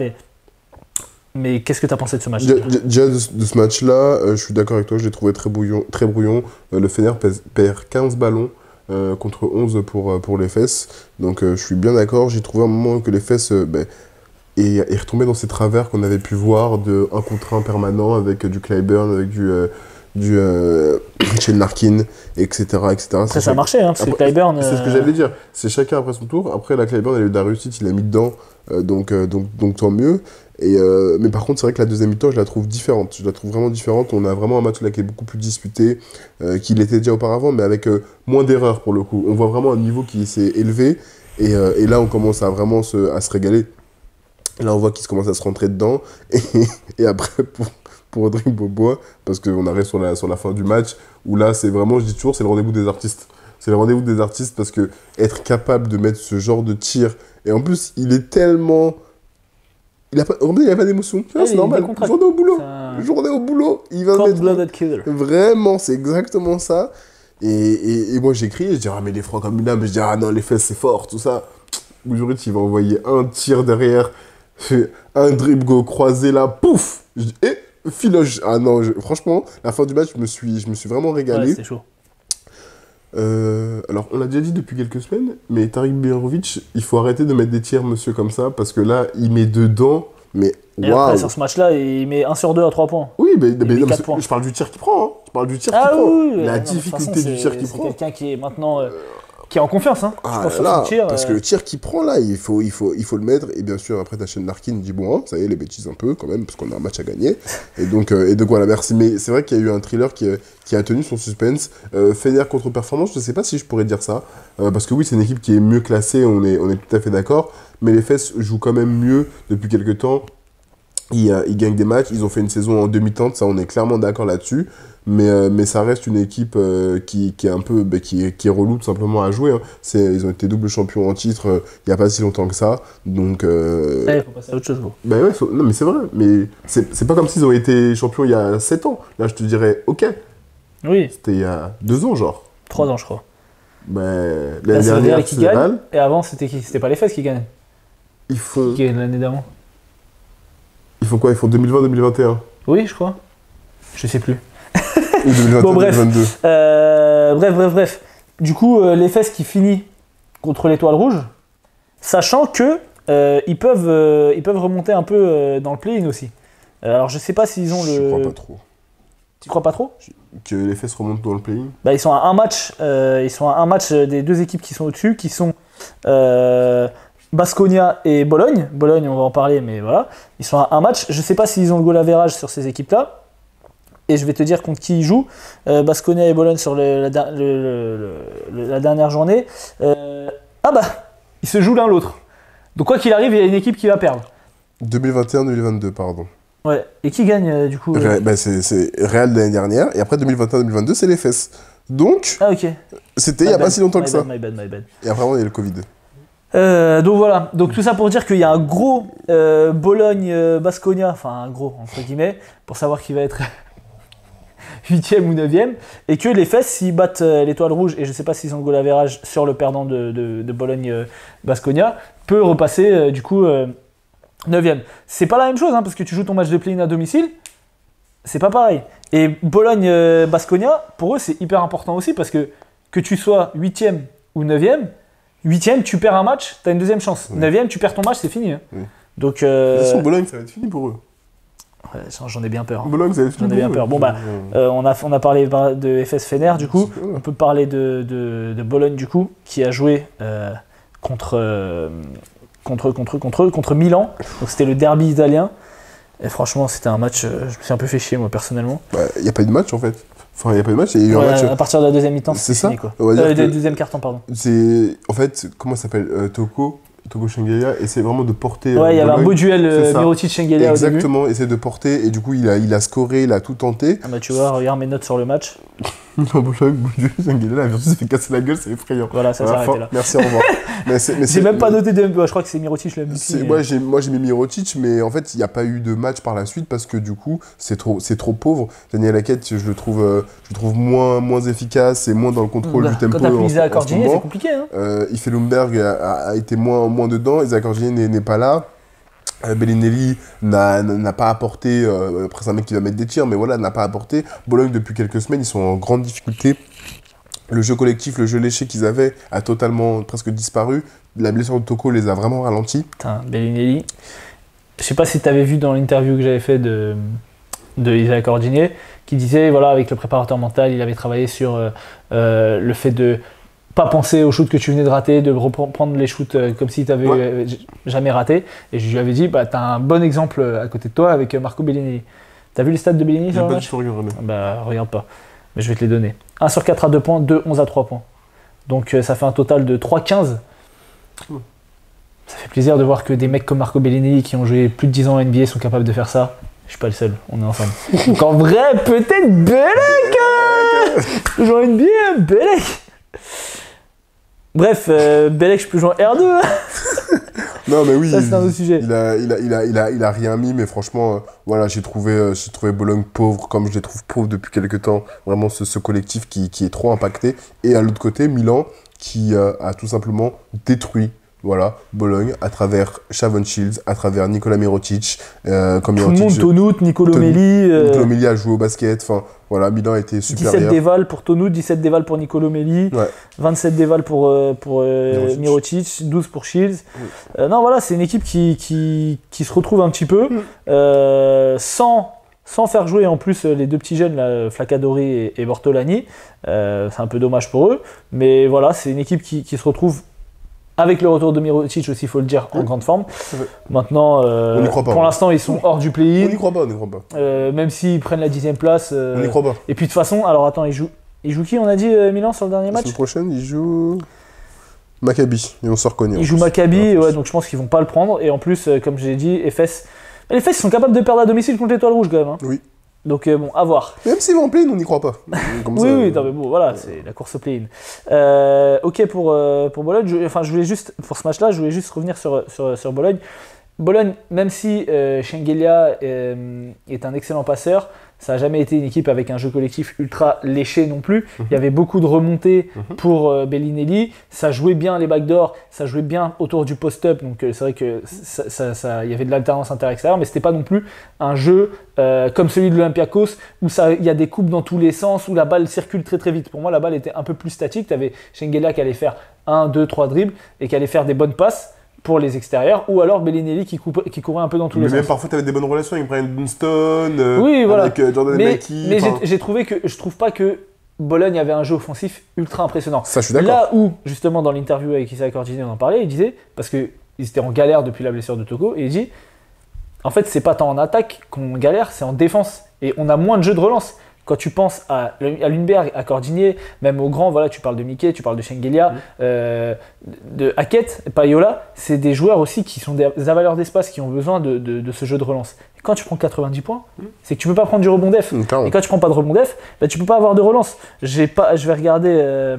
Speaker 1: mais qu'est-ce que tu as pensé de ce match?
Speaker 2: Déjà de ce match-là, je suis d'accord avec toi, je l'ai trouvé très brouillon. Le Fener perd 15 ballons contre 11 pour l'Efes. Donc je suis bien d'accord, j'ai trouvé un moment que l'Efes est retombé dans ces travers qu'on avait pu voir de 1 contre 1 permanent avec du Clyburn, avec du Shane Larkin, etc.
Speaker 1: Après ça a marché, hein, parce que Clyburn...
Speaker 2: C'est ce que j'allais dire, c'est chacun après son tour. Après la Clyburn, elle a eu de la réussite, il a mis dedans, donc tant mieux. Mais par contre, c'est vrai que la deuxième mi-temps, je la trouve différente. Je la trouve vraiment différente. On a vraiment un match là qui est beaucoup plus disputé qu'il était déjà auparavant, mais avec moins d'erreurs pour le coup. On voit vraiment un niveau qui s'est élevé, et là on commence à vraiment à se régaler. Là on voit qu'il commence à se rentrer dedans, et après pour Rodrigue Bobois, parce qu'on arrive sur la fin du match, où là c'est vraiment, je dis toujours, c'est le rendez-vous des artistes. C'est le rendez-vous des artistes parce que être capable de mettre ce genre de tir, et en plus il est tellement... Il n'a pas d'émotion, c'est normal. Journée au boulot, il va
Speaker 1: mettre... Killer.
Speaker 2: Vraiment, c'est exactement ça. Et moi j'ai crié, je dis, ah mais les francs comme une âme, je dis, ah non, les fesses c'est fort, tout ça. Boujourit, il va envoyer un tir derrière, un dribble go croisé là, pouf. Je dis, filoge. Ah non, franchement, la fin du match, je me suis vraiment régalé.
Speaker 1: Ouais, c'est chaud.
Speaker 2: Alors, on l'a déjà dit depuis quelques semaines, mais Tarik Birovic, il faut arrêter de mettre des tirs, monsieur, comme ça, parce que là, il met dedans, mais waouh!
Speaker 1: Sur ce match-là, il met 1 sur 2 à 3 points.
Speaker 2: Oui, mais je parle du tir qu'il prend, hein. Je parle du tir qu'il prend.
Speaker 1: Oui,
Speaker 2: la difficulté du tir qu'il prend.
Speaker 1: C'est quelqu'un qui est maintenant... qui est en confiance, hein.
Speaker 2: Parce que le tir qu'il prend là, il faut le mettre. Et bien sûr, après, ta chaîne Larkin dit bon, ça y est, les bêtises un peu quand même, parce qu'on a un match à gagner. Et donc voilà, merci. Mais c'est vrai qu'il y a eu un thriller qui a tenu son suspense. Fener contre-performance, je ne sais pas si je pourrais dire ça. Parce que oui, c'est une équipe qui est mieux classée, on est tout à fait d'accord. Mais les Fesses jouent quand même mieux depuis quelques temps. Ils gagnent des matchs, ils ont fait une saison en demi-teinte, ça on est clairement d'accord là-dessus. Mais ça reste une équipe qui est un peu qui est relou tout simplement à jouer, hein. Ils ont été double champions en titre il n'y a pas si longtemps que ça, donc
Speaker 1: faut passer à autre chose.
Speaker 2: Ouais, non mais c'est vrai, mais c'est pas comme s'ils ont été champions il y a 7 ans. Là je te dirais ok,
Speaker 1: oui,
Speaker 2: c'était il y a 2 ans, genre
Speaker 1: 3 ans je crois.
Speaker 2: L'année dernière
Speaker 1: qui gagne, et avant c'était qui? C'était pas les Fesses qui gagnent.
Speaker 2: Qui
Speaker 1: gagnent l'année d'avant.
Speaker 2: Ils font quoi? Ils font 2020-2021?
Speaker 1: Oui, je crois. Je sais plus.
Speaker 2: Ou 2021,
Speaker 1: bon, bref.
Speaker 2: 2022.
Speaker 1: Bref. Du coup, les Fesses qui finit contre l'Étoile Rouge, sachant que ils peuvent remonter un peu dans le play-in aussi. Alors, je sais pas s'ils ont le...
Speaker 2: Je crois pas trop.
Speaker 1: Tu crois pas trop?
Speaker 2: Que les Fesses remontent dans le play-in?
Speaker 1: Ils sont à un match. Ils sont à un match des deux équipes qui sont au-dessus, qui sont... Baskonia et Bologne. Bologne, on va en parler, mais voilà. Ils sont à un match. Je ne sais pas s'ils ont le goal average sur ces équipes-là. Et je vais te dire contre qui ils jouent. Baskonia et Bologne sur la dernière journée. Ils se jouent l'un l'autre. Donc quoi qu'il arrive, il y a une équipe qui va perdre.
Speaker 2: 2021-2022, pardon.
Speaker 1: Ouais, et qui gagne du coup
Speaker 2: C'est Real de l'année dernière, et après 2021-2022, c'est les fesses. Donc,
Speaker 1: ok.
Speaker 2: C'était il n'y a pas si longtemps que ça.
Speaker 1: My bad.
Speaker 2: Et après, il y a le Covid.
Speaker 1: Donc voilà, donc tout ça pour dire qu'il y a un gros Bologne-Basconia, enfin un gros entre guillemets, pour savoir qui va être 8e ou 9e, et que les fesses, s'ils battent l'Étoile Rouge, et je ne sais pas s'ils ont le goal average sur le perdant de Bologne-Basconia, peut repasser du coup 9e. C'est pas la même chose, hein, parce que tu joues ton match de play-in à domicile, c'est pas pareil. Et Bologne-Basconia, pour eux, c'est hyper important aussi, parce que tu sois 8e ou 9e, 8e, tu perds un match, tu as une deuxième chance. Oui. 9e, tu perds ton match, c'est fini. Hein. Oui. Donc,
Speaker 2: de toute façon, Bologne, ça va être fini pour eux.
Speaker 1: Ouais, j'en ai bien peur.
Speaker 2: Bologne, ça va être fini.
Speaker 1: J'en ai bien peur. Bon, on a parlé de FS Fener, du coup. On peut parler de Bologne, du coup, qui a joué contre Milan. Donc, c'était le derby italien. Et franchement, c'était un match, je me suis un peu fait chier, moi, personnellement.
Speaker 2: Il n'y a pas eu de match, en fait. Enfin, il n'y a pas eu de match, il y a eu un match.
Speaker 1: À partir de la deuxième mi-temps,
Speaker 2: c'est ça.
Speaker 1: Fini, quoi. Deuxième quart-temps, pardon.
Speaker 2: C'est, en fait, comment ça s'appelle Toko Shengelia essaie vraiment de porter.
Speaker 1: Ouais, il y avait un beau duel Mirotic-Shengelia au début.
Speaker 2: Exactement, essaie de porter, et du coup, il a scoré, il a tout tenté.
Speaker 1: Ah bah, tu vois, regarde mes notes sur le match.
Speaker 2: Non, Bologne, Shengelia, la vertu s'est fait casser la gueule, c'est effrayant.
Speaker 1: Voilà, ça s'est arrêté là.
Speaker 2: Merci, au revoir.
Speaker 1: J'ai même pas noté de. Je crois que c'est Mirotic le MVP.
Speaker 2: Moi, j'ai mis Mirotic, mais en fait, il n'y a pas eu de match par la suite parce que du coup, c'est trop pauvre. Daniel Laquette, je le trouve moins efficace et moins dans le contrôle du tempo.
Speaker 1: Quand t'as plus Isaac Ordinier, c'est compliqué. Hein.
Speaker 2: Ife Lumberg a été moins dedans. Isaac Ordinier n'est pas là. Bellinelli n'a pas apporté, après c'est un mec qui va mettre des tirs, mais voilà, n'a pas apporté. Bologne, depuis quelques semaines, ils sont en grande difficulté. Le jeu collectif, le jeu léché qu'ils avaient a totalement presque disparu. La blessure de Toko les a vraiment ralentis.
Speaker 1: Putain, Bellinelli. Je sais pas si tu avais vu dans l'interview que j'avais fait de Isaac Ordinier, qui disait, voilà, avec le préparateur mental, il avait travaillé sur le fait de pas penser aux shoots que tu venais de rater, de reprendre les shoots comme si tu n'avais jamais raté. Et je lui avais dit, bah, tu as un bon exemple à côté de toi avec Marco Bellinelli. Tu as vu les stats de Bellinelli sur le match ? Bah, regarde pas. Mais je vais te les donner. 1 sur 4 à 2 points, 2, 11 à 3 points. Donc ça fait un total de 3-15. Ça fait plaisir de voir que des mecs comme Marco Bellinelli qui ont joué plus de 10 ans en NBA sont capables de faire ça. Je suis pas le seul, on est ensemble. Donc en vrai, peut-être Belek jouer en NBA, Belek. Bref, Belek, je peux jouer en R2.
Speaker 2: Non mais oui,
Speaker 1: ça c'est un autre sujet.
Speaker 2: Il a rien mis, mais franchement, voilà, j'ai trouvé Bologne pauvre, comme je les trouve pauvres depuis quelques temps. Vraiment ce collectif qui est trop impacté. Et à l'autre côté, Milan qui a tout simplement détruit. Voilà, Bologne, à travers Shavon Shields, à travers Nikola Mirotic.
Speaker 1: Tout le monde, Tonut, Nicolo Melli.
Speaker 2: Nicolo Melli a joué au basket. Enfin, voilà, Milan a été supérieur.
Speaker 1: 17 déval pour Tonut, 17 déval pour Nicolo Melli, 27 déval pour Mirotic, 12 pour Shields. Oui. Non, voilà, c'est une équipe qui se retrouve un petit peu sans faire jouer en plus les deux petits jeunes, là, Flacadori et Bortolani. C'est un peu dommage pour eux. Mais voilà, c'est une équipe qui se retrouve avec le retour de Mirotic aussi, il faut le dire, en grande forme. Maintenant, pour l'instant, ils sont hors du play-in.
Speaker 2: On n'y croit pas.
Speaker 1: Même s'ils prennent la 10e place.
Speaker 2: On n'y croit pas.
Speaker 1: Et puis de toute façon, alors attends, ils jouent qui, on a dit, Milan, sur le dernier match ?
Speaker 2: La semaine prochaine, ils jouent Maccabi. Et on sort Cognac.
Speaker 1: Ils jouent Maccabi, ouais, donc je pense qu'ils vont pas le prendre. Et en plus, comme je l'ai dit, FS. Les FS sont capables de perdre à domicile contre l'Étoile Rouge quand même. Hein.
Speaker 2: Oui.
Speaker 1: Donc bon, à voir.
Speaker 2: Même s'ils vont en play-in, on n'y croit pas.
Speaker 1: Oui, non, mais bon, voilà, c'est la course au play-in. Ok pour Bologne. Je voulais juste, pour ce match-là, je voulais juste revenir sur Bologne. Bologne, même si Shengelia est un excellent passeur, ça n'a jamais été une équipe avec un jeu collectif ultra léché non plus. Il y avait beaucoup de remontées pour Bellinelli. Ça jouait bien les backdoors, ça jouait bien autour du post-up. Donc c'est vrai que il y avait de l'alternance intérieur-extérieur, mais c'était pas non plus un jeu comme celui de l'Olympiakos où il y a des coupes dans tous les sens, où la balle circule très très vite. Pour moi, la balle était un peu plus statique. Tu avais Shengelia qui allait faire 1, 2, 3 dribbles et qui allait faire des bonnes passes pour les extérieurs, ou alors Bellinelli qui courait un peu dans tous les sens.
Speaker 2: Mais parfois, tu avais des bonnes relations avec Brian Dunston,
Speaker 1: voilà.
Speaker 2: avec Jordan Mackie.
Speaker 1: Mais je trouve pas que Bologne avait un jeu offensif ultra impressionnant.
Speaker 2: Ça, je suis d'accord.
Speaker 1: Là où, justement, dans l'interview avec Isaac Ordinier, on en parlait, il disait, parce qu'ils étaient en galère depuis la blessure de Toko, et il dit, en fait, c'est pas tant en attaque qu'on galère, c'est en défense. Et on a moins de jeux de relance. Quand tu penses à Lundberg, à Cordigné, même au grand, voilà, tu parles de Mickey, tu parles de Schengelia, de Hackett, Payola, c'est des joueurs aussi qui sont des avaleurs d'espace, qui ont besoin de ce jeu de relance. Et quand tu prends 90 points, c'est que tu peux pas prendre du rebond def. Et quand tu prends pas de rebond def, bah, tu peux pas avoir de relance. Je vais regarder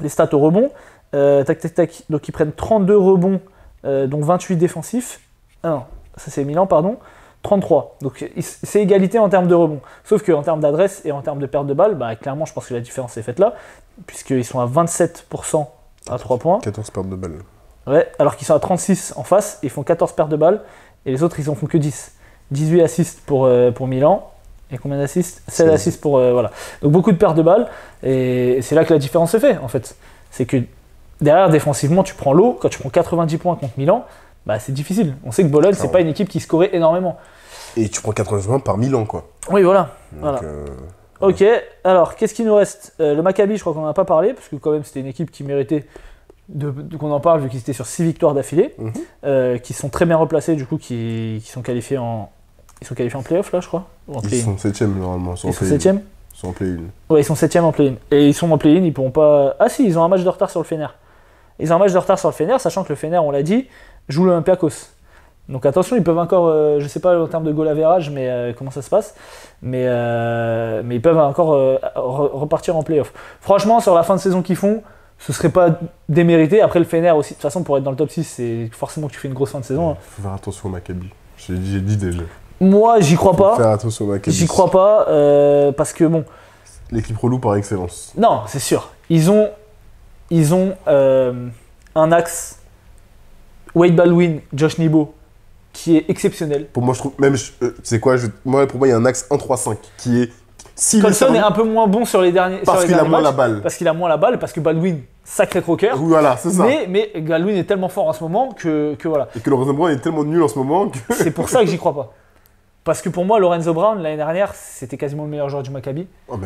Speaker 1: les stats au rebond. Tac, tac, tac. Donc ils prennent 32 rebonds, dont 28 défensifs. Ah non, ça c'est Milan, pardon. 33. Donc c'est égalité en termes de rebond. Sauf qu'en termes d'adresse et en termes de perte de balle, bah, clairement, je pense que la différence est faite là, puisqu'ils sont à 27% à 3 points.
Speaker 2: 14 pertes de balles.
Speaker 1: Ouais, alors qu'ils sont à 36 en face, ils font 14 pertes de balles, et les autres, ils en font que 10. 18 assists pour Milan. Et combien d'assists ? 16 assists pour... voilà. Donc beaucoup de pertes de balles, et c'est là que la différence se fait, en fait. C'est que derrière, défensivement, tu prends l'eau. Quand tu prends 90 points contre Milan, bah, c'est difficile. On sait que Bologne, c'est pas une équipe qui scorait énormément.
Speaker 2: Et tu prends 80 points par Milan, quoi.
Speaker 1: Oui, voilà.
Speaker 2: Donc,
Speaker 1: voilà. Ok, alors, qu'est-ce qu'il nous reste ? Le Maccabi, je crois qu'on n'en a pas parlé, parce que quand même, c'était une équipe qui méritait qu'on en parle, vu qu'ils étaient sur 6 victoires d'affilée, qui sont très bien replacés, du coup, qui sont qualifiés en... Ils sont qualifiés en play-off, là, je crois.
Speaker 2: Ils sont 7ème, normalement.
Speaker 1: Ils sont 7ème ?
Speaker 2: Ils sont en play-in.
Speaker 1: Ouais, ils sont 7ème en play-in. Et ils sont en play-in, ils pourront pas... Ah si, ils ont un match de retard sur le Fener. Ils ont un match de retard sur le Fener, sachant que le Fener, on l'a dit, joue l'Olympiakos. Donc attention, ils peuvent encore, je sais pas en termes de goal average, mais comment ça se passe, mais ils peuvent encore repartir en play-off. Franchement, sur la fin de saison qu'ils font, ce serait pas démérité. Après le Fener aussi, de toute façon, pour être dans le top 6, c'est forcément que tu fais une grosse fin de saison.
Speaker 2: Faut faire attention au Maccabi. J'ai dit déjà.
Speaker 1: Moi, j'y crois pas.
Speaker 2: Faut faire attention au Maccabi.
Speaker 1: J'y crois pas, parce que bon...
Speaker 2: L'équipe relou par excellence.
Speaker 1: Non, c'est sûr. Ils ont un axe Wade Baldwin, Josh Nebo, qui est exceptionnel.
Speaker 2: Pour moi, je trouve même, c'est quoi pour moi, il y a un axe 1-3-5 qui est.
Speaker 1: Colson est un peu moins bon sur les derniers.
Speaker 2: Parce qu'il a moins la balle.
Speaker 1: Parce qu'il a moins la balle, parce que Baldwin, sacré croqueur.
Speaker 2: Oui, voilà, c'est ça.
Speaker 1: Mais Baldwin est tellement fort en ce moment que voilà.
Speaker 2: Et que Lorenzo Brown est tellement nul en ce moment que.
Speaker 1: C'est pour ça que j'y crois pas. Parce que pour moi, Lorenzo Brown, l'année dernière, c'était quasiment le meilleur joueur du Maccabi.
Speaker 2: Oh,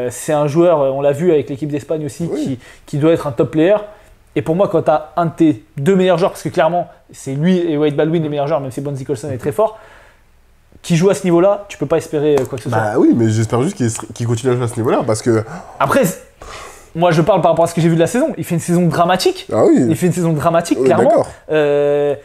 Speaker 1: c'est un joueur, on l'a vu avec l'équipe d'Espagne aussi, qui doit être un top player. Et pour moi, quand tu as un de tes deux meilleurs joueurs, parce que clairement, c'est lui et Wade Baldwin les meilleurs joueurs, même si Bonzi Colson est très fort, qui joue à ce niveau-là, tu peux pas espérer quoi que ce soit.
Speaker 2: Bah oui, mais j'espère juste qu'il continue à jouer à ce niveau-là, parce que...
Speaker 1: Après, moi je parle par rapport à ce que j'ai vu de la saison. Il fait une saison dramatique.
Speaker 2: Ah oui.
Speaker 1: Il fait une saison dramatique, clairement.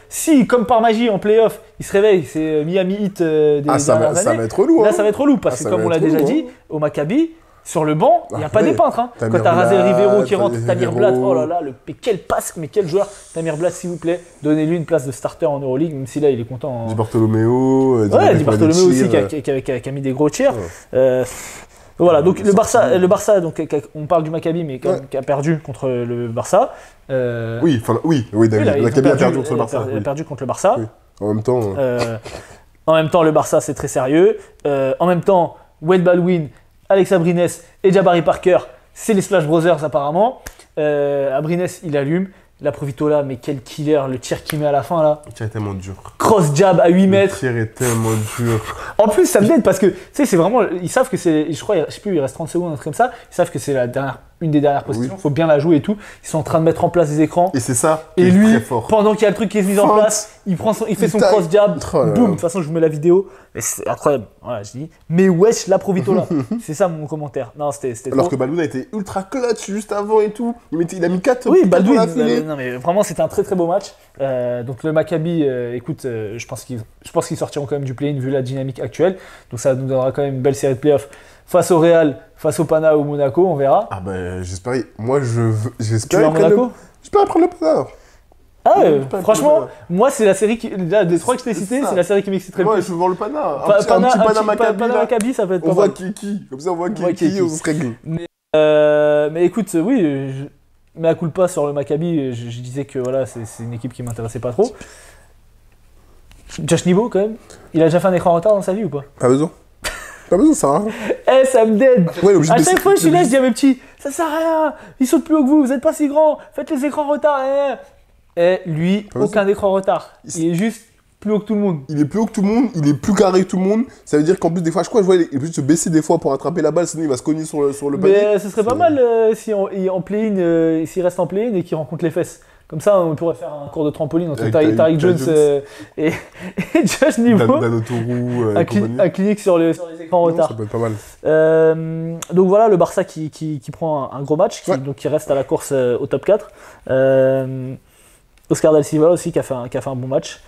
Speaker 1: Si, comme par magie, en play-off, il se réveille, c'est Miami Heat des dernières années.
Speaker 2: Ça va être relou.
Speaker 1: Là, ça va être relou, parce que comme on l'a déjà dit, au Maccabi, sur le banc, il n'y a pas des peintres. Hein. Quand t'as Razel Rivero qui rentre, Tamir Blat, oh là là, quel passe, mais quel joueur. Tamir Blat, s'il vous plaît, donnez-lui une place de starter en Euroleague, même si là, il est content.
Speaker 2: Di Bartolomeo.
Speaker 1: Di Bartolomeo aussi, qui a mis des gros tirs. Voilà, donc le Barça, donc, on parle du Maccabi, mais qui a perdu contre le Barça.
Speaker 2: Oui, David. Le Maccabi a perdu contre le Barça.
Speaker 1: Il a perdu contre le Barça.
Speaker 2: Oui. En même temps, le Barça, c'est très sérieux.
Speaker 1: En même temps, Wade Baldwin, Alex Abrines et Jabari Parker, c'est les Splash Brothers apparemment. Abrines, il allume. La Provitola, mais quel killer, le tir qu'il met à la fin là.
Speaker 2: Le tir est tellement dur.
Speaker 1: Cross jab à 8 mètres.
Speaker 2: Le tir est tellement dur.
Speaker 1: En plus, ça me gêne parce que, tu sais, c'est vraiment. Ils savent que c'est. Je crois, je sais plus, il reste 30 secondes, un truc comme ça. Ils savent que c'est une des dernières positions. Il faut bien la jouer et tout. Ils sont en train de mettre en place des écrans.
Speaker 2: Et c'est ça.
Speaker 1: Et lui,
Speaker 2: très fort.
Speaker 1: Pendant qu'il y a le truc qui est mis en place, il fait son cross jab. Boum. De toute façon, je vous mets la vidéo. Et c'est incroyable. Voilà, je dis. Mais wesh, la Provitola. C'est ça mon commentaire. Non, c'était.
Speaker 2: Alors que Baldwin a été ultra clutch juste avant et tout. Il a mis 4.
Speaker 1: Oui, Baldwin. Non, mais vraiment, c'était un très très beau match. Donc le Maccabi, écoute, je pense qu'ils sortiront quand même du play-in vu la dynamique actuelle. Donc ça nous donnera quand même une belle série de playoffs face au Real, face au Pana ou Monaco, on verra.
Speaker 2: Ah ben j'espère. Moi j'espère.
Speaker 1: Tu vas à Monaco ?
Speaker 2: J'espère prendre le Pana.
Speaker 1: Ah franchement, moi c'est la série des trois que je t'ai citées, c'est la série qui m'exciterait le plus.
Speaker 2: Ouais, je veux voir le Pana.
Speaker 1: Un petit Pana Maccabi, ça peut être pas mal.
Speaker 2: On voit Kiki, comme ça on voit Kiki, on se règle.
Speaker 1: Mais écoute, oui, mais à culpa sur le Maccabi, je disais que voilà, c'est une équipe qui m'intéressait pas trop. Josh Nebo quand même, il a déjà fait un écran en retard dans sa vie ou pas ?
Speaker 2: Pas besoin. Pas besoin, ça sert à rien.
Speaker 1: Ça me dead.
Speaker 2: Ouais,
Speaker 1: à chaque fois, je suis là, je dis à mes petits, ça sert à rien, ils sautent plus haut que vous êtes pas si grands, faites les écrans en retard. Et lui, aucun écran en retard. Il est juste plus haut que tout le monde.
Speaker 2: Il est plus haut que tout le monde, il est plus carré que tout le monde. Ça veut dire qu'en plus, des fois, je vois, il est obligé de se baisser des fois pour attraper la balle, sinon il va se cogner sur le panier.
Speaker 1: Mais ce serait pas mal si en play-in, s'il reste en play-in et qu'il rencontre les fesses. Comme ça, on pourrait faire un cours de trampoline entre Tariq Jones et Josh Niveau. Un clinique sur les écrans retard.
Speaker 2: Ça peut être pas mal.
Speaker 1: Donc voilà, le Barça qui prend un gros match, qui reste à la course au top 4. Oscar Da Silva aussi qui a fait un bon match.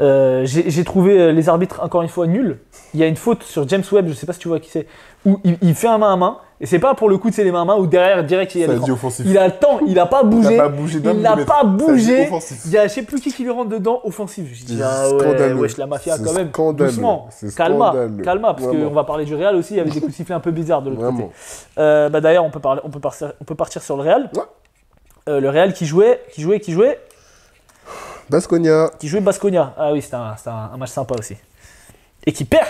Speaker 1: J'ai trouvé les arbitres encore une fois nuls. Il y a une faute sur James Webb, je sais pas si tu vois qui c'est, où il fait un main à main. Et c'est pas pour le coup de les mains à main où derrière direct il y a l'écran. Il a le temps, il a pas bougé. Il n'a pas bougé. Il y a je sais plus qui lui rentre dedans offensif. Je dis wesh la mafia quand même. Doucement. Calma, parce qu'on va parler du Real aussi, il y avait des coups de sifflet un peu bizarres de l'autre côté. D'ailleurs on peut partir sur le Real. Le Real qui jouait
Speaker 2: Baskonia.
Speaker 1: Ah oui, c'était un match sympa aussi. Et qui perd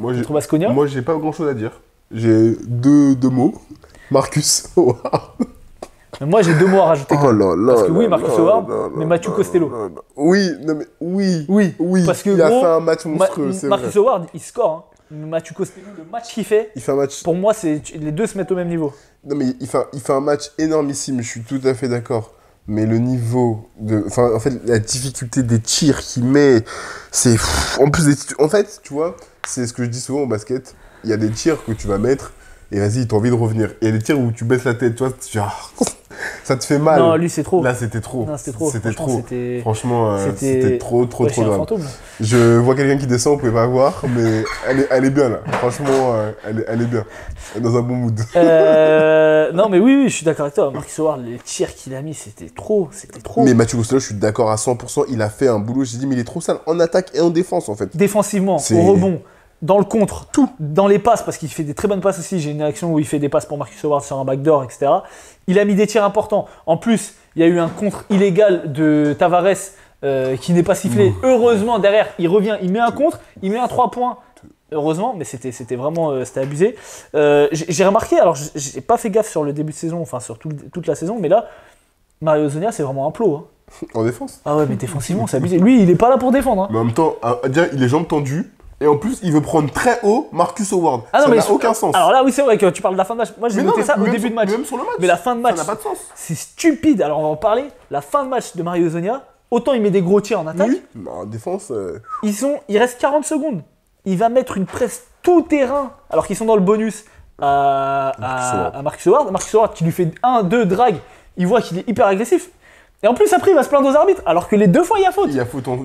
Speaker 1: contre Baskonia.
Speaker 2: Moi, j'ai pas grand chose à dire. J'ai deux mots. Marcus Howard.
Speaker 1: Mais moi, j'ai 2 mots à rajouter.
Speaker 2: Oh là là.
Speaker 1: Parce que oui, Marcus Howard, mais Mathieu Costello.
Speaker 2: Oui.
Speaker 1: Parce que
Speaker 2: il a fait un match monstrueux, c'est vrai.
Speaker 1: Marcus Howard, il score. Hein. Mathieu Costello, le match qu'il fait,
Speaker 2: il fait un match.
Speaker 1: Pour moi, les deux se mettent au même niveau.
Speaker 2: Non, mais il fait un match énormissime, je suis tout à fait d'accord. Mais le niveau en fait, la difficulté des tirs qu'il met, c'est. En plus, en fait, tu vois, c'est ce que je dis souvent au basket. Il y a des tirs que tu vas mettre et vas-y, t'as envie de revenir. Et il y a des tirs où tu baisses la tête, tu vois, ça te fait mal.
Speaker 1: Non, lui, c'est trop.
Speaker 2: Là, c'était trop.
Speaker 1: Non, c'était trop.
Speaker 2: Franchement, c'était trop grave.
Speaker 1: Fantôme.
Speaker 2: Je vois quelqu'un qui descend, vous pouvez pas voir, mais elle est bien là. Franchement, elle est bien. Elle est dans un bon mood.
Speaker 1: Non, mais oui, je suis d'accord avec toi. Marcus Howard, les tirs qu'il a mis, c'était trop.
Speaker 2: Mais Mathieu Costello, je suis d'accord à 100%. Il a fait un boulot. J'ai dit, mais il est trop sale en attaque et en défense, en fait.
Speaker 1: Défensivement, au rebond. Dans le contre, tout, dans les passes, parce qu'il fait des très bonnes passes aussi. J'ai une action où il fait des passes pour Marcus Howard sur un backdoor, etc. Il a mis des tirs importants. En plus, il y a eu un contre illégal de Tavares qui n'est pas sifflé. Heureusement, derrière, il revient, il met un contre, il met un 3 points. Heureusement, mais c'était vraiment abusé. J'ai remarqué, alors j'ai pas fait gaffe sur le début de saison, enfin sur toute la saison, mais là, Mario Hezonja, c'est vraiment un plot. Hein.
Speaker 2: En défense.
Speaker 1: Ah ouais, mais défensivement, c'est abusé. Lui, il est pas là pour défendre. Hein.
Speaker 2: Mais en même temps, déjà, il est jambes tendues. Et en plus, il veut prendre très haut Marcus Howard. Ça n'a aucun sens.
Speaker 1: Alors là, oui, c'est vrai que tu parles de la fin de match. Moi, j'ai noté ça au début de match.
Speaker 2: Même sur le match.
Speaker 1: Mais la fin de match,
Speaker 2: ça n'a pas de sens.
Speaker 1: C'est stupide. Alors, on va en parler. La fin de match de Mario Hezonja, autant il met des gros tirs en attaque.
Speaker 2: Oui, mais en défense.
Speaker 1: Il reste 40 secondes. Il va mettre une presse tout terrain, alors qu'ils sont dans le bonus à Marcus Howard. Marcus Howard qui lui fait 1-2 drag. Il voit qu'il est hyper agressif. Et en plus, après, il va se plaindre aux arbitres, alors que les 2 fois, il y a faute. Il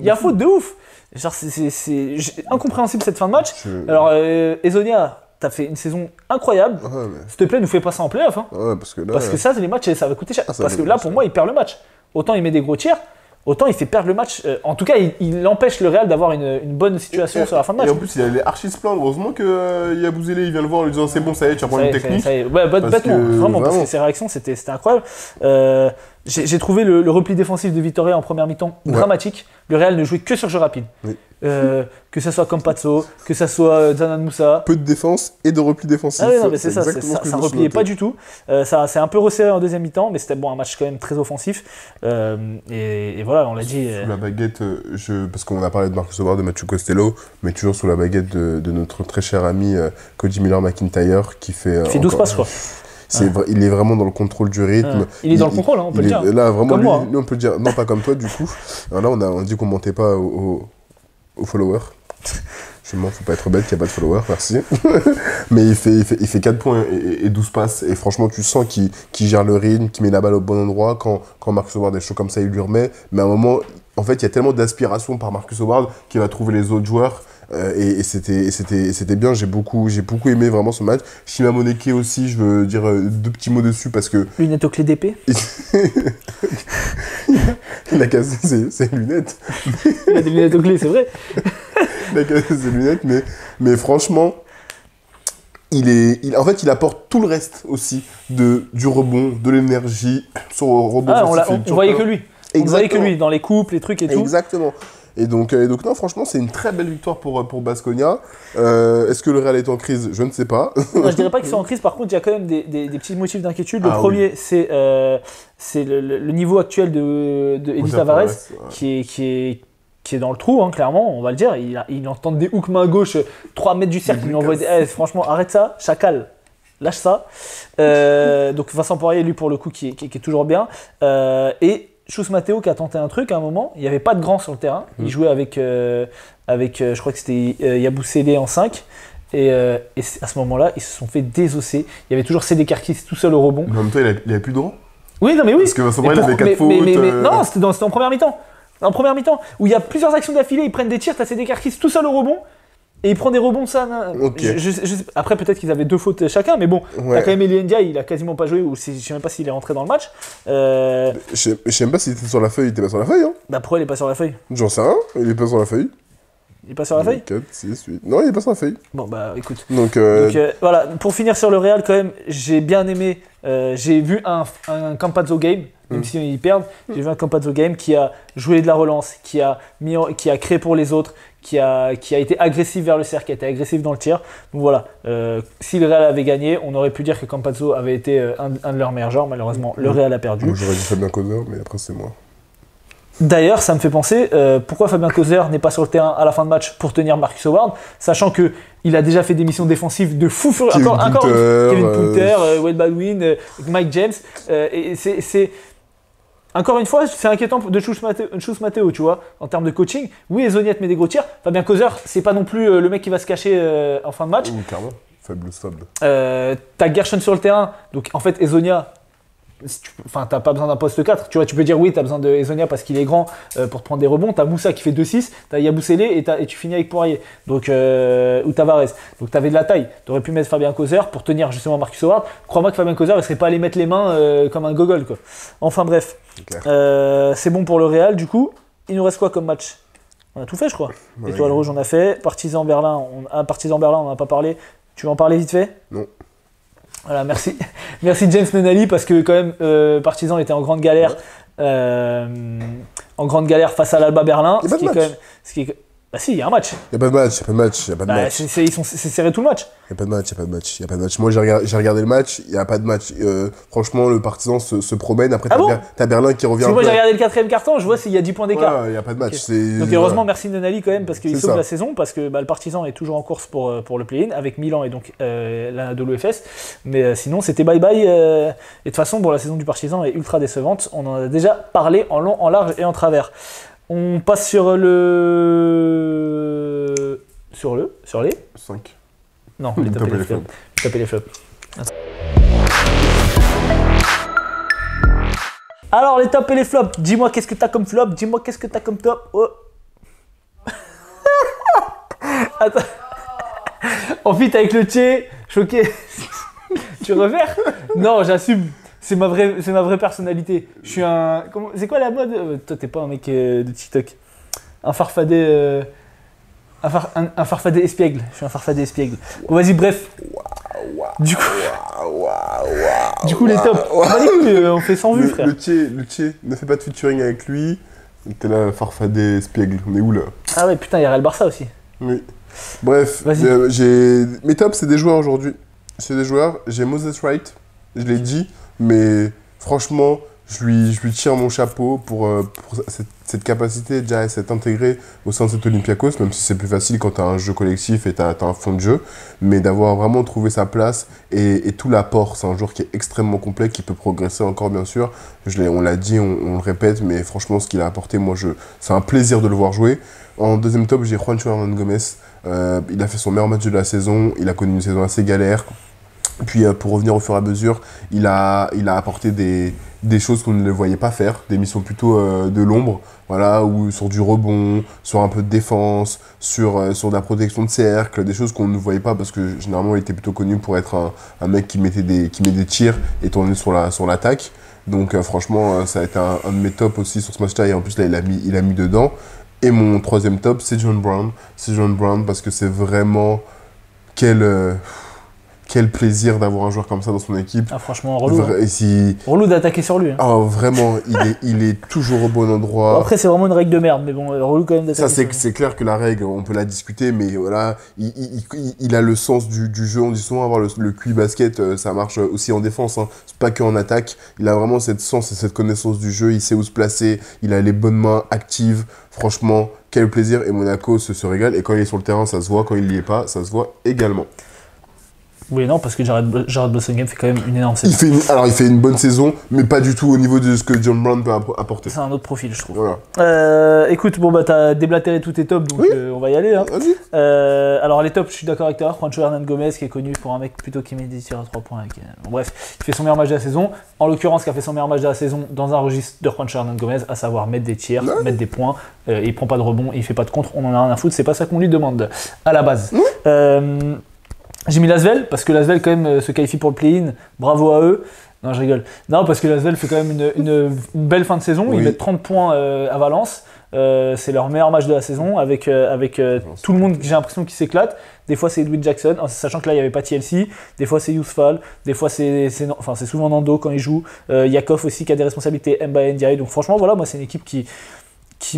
Speaker 1: y a faute de ouf. Genre, c'est incompréhensible cette fin de match. Alors, Hezonja, t'as fait une saison incroyable. S'il te plaît, nous fais pas ça en play-off. Hein. Parce que ça, les matchs, ça va coûter cher. Parce que là, pour moi, il perd le match. Autant il met des gros tirs, autant il fait perdre le match. En tout cas, il empêche le Real d'avoir une bonne situation sur la fin de match.
Speaker 2: Et en plus, il allait archi se plaindre. Heureusement que Yabouzélé, il vient le voir en lui disant c'est bon, ça y est, tu apprends une technique.
Speaker 1: Ouais, bêtement, vraiment, parce que ses réactions, c'était incroyable. J'ai trouvé le repli défensif de Vitória en première mi-temps dramatique. Le Real ne jouait que sur jeu rapide.
Speaker 2: Oui.
Speaker 1: Que ça soit Campazzo, que ça soit Zanan Moussa.
Speaker 2: Peu de défense et de repli défensif.
Speaker 1: Ah oui, non, mais c'est ça repliait pas du tout. Ça s'est un peu resserré en deuxième mi-temps, mais c'était un match quand même très offensif. Et voilà, on l'a dit.
Speaker 2: Sous la baguette, parce qu'on a parlé de Marcus Howard, de Mathieu Costello, mais toujours sous la baguette de notre très cher ami Cody Miller-McIntyre qui fait
Speaker 1: 12 passes, je crois.
Speaker 2: Il est vraiment dans le contrôle du rythme.
Speaker 1: Il est dans le contrôle, on peut le dire.
Speaker 2: Là, vraiment,
Speaker 1: comme moi.
Speaker 2: Lui, on peut le dire. Non, pas comme toi, du coup. Alors là, on dit qu'on mentait pas aux followers. Je mens, faut pas être bête qu'il n'y a pas de followers, merci. Mais il fait 4 points et 12 passes. Et franchement, tu sens qu'il gère le rythme, qu'il met la balle au bon endroit. Quand Marcus Howard est chaud comme ça, il lui remet. Mais à un moment, en fait, il y a tellement d'aspiration par Marcus Howard qu'il va trouver les autres joueurs. Et c'était bien, j'ai beaucoup aimé vraiment ce match. Shima Moneke aussi, je veux dire 2 petits mots dessus parce que...
Speaker 1: Lunettes aux clés d'épée.
Speaker 2: Il a cassé ses lunettes.
Speaker 1: Il a des lunettes aux clés, c'est vrai.
Speaker 2: Il a cassé ses lunettes, mais franchement, en fait, il apporte tout le reste aussi du rebond, de l'énergie, sur rebond.
Speaker 1: On voyait que lui. On voyait que lui dans les coupes, les trucs et tout.
Speaker 2: Exactement. Et donc non, franchement, c'est une très belle victoire pour Baskonia. Est-ce que le Real est en crise? Je ne sais pas.
Speaker 1: Non, je dirais pas qu'ils sont en crise. Par contre, il y a quand même des petits motifs d'inquiétude. Le premier, c'est le niveau actuel de Eddy Tavares, qui est dans le trou, hein, clairement, on va le dire. Il entend des hooks main gauche, 3 mètres du cercle. Il lui envoie franchement, arrête ça, chacal. Lâche ça. Donc Vincent Poirier, lui, pour le coup, qui est toujours bien. Et Chus Mateo qui a tenté un truc à un moment. Il n'y avait pas de grand sur le terrain. Il jouait avec je crois que c'était Yabusele en 5. Et à ce moment-là, ils se sont fait désosser. Il y avait toujours Cédé Kerkis tout seul au rebond.
Speaker 2: Mais en même temps, il avait plus de droit.
Speaker 1: Oui, non, mais oui.
Speaker 2: Parce que Vincent Brel avait 4 fautes.
Speaker 1: Non, c'était en première mi-temps. En première mi-temps, où il y a plusieurs actions d'affilée, ils prennent des tirs, t'as Cédé Kerkis tout seul au rebond. Et il prend des rebonds, ça.
Speaker 2: Okay.
Speaker 1: Après, peut-être qu'ils avaient 2 fautes chacun, mais bon, t'as quand même Elie Ndiaye, il a quasiment pas joué, ou je sais même pas s'il est rentré dans le match.
Speaker 2: Je sais même pas s'il était sur la feuille, il était pas sur la feuille. Hein.
Speaker 1: Bah, pourquoi il est pas sur la feuille?
Speaker 2: J'en sais rien, il est pas sur la feuille.
Speaker 1: Il est pas sur la feuille
Speaker 2: 4, 6, 8. Non, il est pas sur la feuille.
Speaker 1: Bon, bah écoute.
Speaker 2: Donc,
Speaker 1: voilà, pour finir sur le Real, quand même, j'ai bien aimé. J'ai vu un Campazzo game, même si ils perdent. J'ai vu un Campazzo game qui a joué de la relance, qui a créé pour les autres, qui a été agressif vers le cercle, qui a été agressif dans le tir. Donc voilà, si le Real avait gagné, on aurait pu dire que Campazzo avait été un de leurs meilleurs joueurs. Malheureusement, le Real a perdu.
Speaker 2: Moi, j'aurais dit Fabien Causeur, mais après, c'est moi.
Speaker 1: D'ailleurs, ça me fait penser pourquoi Fabien Causeur n'est pas sur le terrain à la fin de match pour tenir Marcus Howard, sachant qu'il a déjà fait des missions défensives de fou furieux. Encore Kevin Punter, Wade Baldwin, Mike James. Et c'est encore une fois, c'est inquiétant de Chus Mateo, tu vois, en termes de coaching. Oui, Ezonia te met des gros tirs. Fabien Causeur, c'est pas non plus le mec qui va se cacher en fin de match.
Speaker 2: Clairement, faible.
Speaker 1: T'as Gershon sur le terrain, donc en fait, Ezonia. Enfin, t'as pas besoin d'un poste 4. Tu vois, tu peux dire oui, t'as besoin de Ezonia parce qu'il est grand pour te prendre des rebonds. T'as Moussa qui fait 2-6, t'as Yabusele et tu finis avec Poirier. Donc, ou Tavares. Donc, t'avais de la taille. T'aurais pu mettre Fabien Causeur pour tenir justement Marcus Howard. Crois-moi que Fabien Causeur, il serait pas allé mettre les mains comme un gogol, quoi. Enfin, bref. C'est bon pour le Real, du coup. Il nous reste quoi comme match? On a tout fait, je crois. Étoile rouge, on a fait. Partizan Berlin, on n'a pas parlé. Tu veux en parler vite fait?
Speaker 2: Non.
Speaker 1: Voilà, merci James Nenali parce que quand même Partizan était en grande galère, face à l'Alba Berlin.
Speaker 2: Il y a pas de match.
Speaker 1: Bah si, il y a un match.
Speaker 2: Il n'y a pas de match.
Speaker 1: C'est serré tout le match.
Speaker 2: Il n'y a pas de match. Moi, j'ai regardé le match, il n'y a pas de match. Franchement, le Partizan se promène. Après, t'as Berlin qui revient.
Speaker 1: Parce que moi, j'ai regardé le 4e quart-temps, je vois s'il y a 10 points d'écart.
Speaker 2: Il n'y a pas de match.
Speaker 1: Okay. Donc, heureusement, merci Nenali quand même, parce qu'il sauve la saison, parce que le Partizan est toujours en course pour le play-in, avec Milan et donc l'Anadolu Efes. Mais sinon, c'était bye-bye. Et de toute façon, la saison du Partizan est ultra décevante. On en a déjà parlé en long, en large et en travers. On passe sur les
Speaker 2: 5.
Speaker 1: Non, les top et les flops. Top et les flops. Alors, les top et les flops. Dis-moi qu'est-ce que t'as comme flop, dis-moi qu'est-ce que t'as comme top. Oh. Attends. En fit avec le Tché, choqué. Tu revers? Non, j'assume. C'est ma vraie personnalité. Je suis un... C'est quoi la mode? Toi, t'es pas un mec de TikTok. Un farfadet... Un farfadet espiègle. Je suis un farfadet espiègle. Bon, vas-y, bref. Du coup, les tops. On fait sans vue, frère.
Speaker 2: Le Tché, ne fais pas de featuring avec lui. T'es là, farfadet espiègle. On est où, là?
Speaker 1: Ah ouais, putain, il y a Real Barça aussi.
Speaker 2: Oui. Bref, mes tops, c'est des joueurs aujourd'hui. C'est des joueurs. J'ai Moses Wright, je l'ai dit. Mais franchement, je lui tire mon chapeau pour cette capacité déjà à s'être intégré au sein de cet Olympiakos, même si c'est plus facile quand tu as un jeu collectif et tu as un fond de jeu, mais d'avoir vraiment trouvé sa place et tout l'apport. C'est un joueur qui est extrêmement complet, qui peut progresser encore bien sûr. On l'a dit, on le répète, mais franchement, ce qu'il a apporté, c'est un plaisir de le voir jouer. En deuxième top, j'ai Juancho Hernan Gomez. Il a fait son meilleur match de la saison, il a connu une saison assez galère. Puis pour revenir au fur et à mesure, il a apporté des choses qu'on ne le voyait pas faire, des missions plutôt de l'ombre, voilà, ou sur du rebond, sur un peu de défense, sur de la protection de cercle, des choses qu'on ne voyait pas parce que généralement il était plutôt connu pour être un mec qui met des tirs et tourner sur l'attaque. Donc franchement, ça a été un de mes tops aussi sur ce match-là et en plus là il a mis dedans. Et mon troisième top, c'est John Brown. C'est John Brown parce que c'est vraiment quel plaisir d'avoir un joueur comme ça dans son équipe.
Speaker 1: Ah, franchement, relou. Relou d'attaquer sur lui. Hein.
Speaker 2: Oh, vraiment, il est toujours au bon endroit.
Speaker 1: Bon, après, c'est vraiment une règle de merde, mais bon, relou quand même d'attaquer.
Speaker 2: Ça, c'est clair que la règle, on peut la discuter, mais voilà, il a le sens du jeu. On dit souvent avoir le QI basket, ça marche aussi en défense, hein. C'est pas qu'en attaque. Il a vraiment cette sens et cette connaissance du jeu. Il sait où se placer. Il a les bonnes mains actives. Franchement, quel plaisir. Et Monaco se régale. Et quand il est sur le terrain, ça se voit. Quand il n'y est pas, ça se voit également.
Speaker 1: Oui, non, parce que Jared Blossomgame fait quand même une énorme saison.
Speaker 2: Il fait une bonne saison, mais pas du tout au niveau de ce que John Brown peut apporter.
Speaker 1: C'est un autre profil, je trouve.
Speaker 2: Voilà.
Speaker 1: Écoute, t'as déblatéré tous tes tops, donc
Speaker 2: oui.
Speaker 1: On va y aller. Hein.
Speaker 2: Vas-y.
Speaker 1: Alors, les tops, je suis d'accord avec toi. Juancho Hernan Gomez, qui est connu pour un mec plutôt qui met des tirs à 3 points. Bon, bref, il fait son meilleur match de la saison. En l'occurrence, qui a fait son meilleur match de la saison dans un registre de Juancho Hernan Gomez, à savoir mettre des tirs, mettre des points. Il prend pas de rebond, il fait pas de contre, on en a rien à foutre. C'est pas ça qu'on lui demande à la base. J'ai mis Lasvel, parce que Lasvel, quand même, se qualifie pour le play-in. Bravo à eux. Non, je rigole. Non, parce que Lasvel fait quand même une belle fin de saison. Oui. Ils mettent 30 points à Valence. C'est leur meilleur match de la saison, avec tout le monde, j'ai l'impression, qui s'éclate. Des fois, c'est Edwin Jackson, sachant que là, il n'y avait pas TLC. Des fois, c'est Yousfal. Des fois, c'est souvent Nando quand il joue. Yakov aussi, qui a des responsabilités. Mba Ndiaye. Donc, franchement, voilà, moi, c'est une équipe qui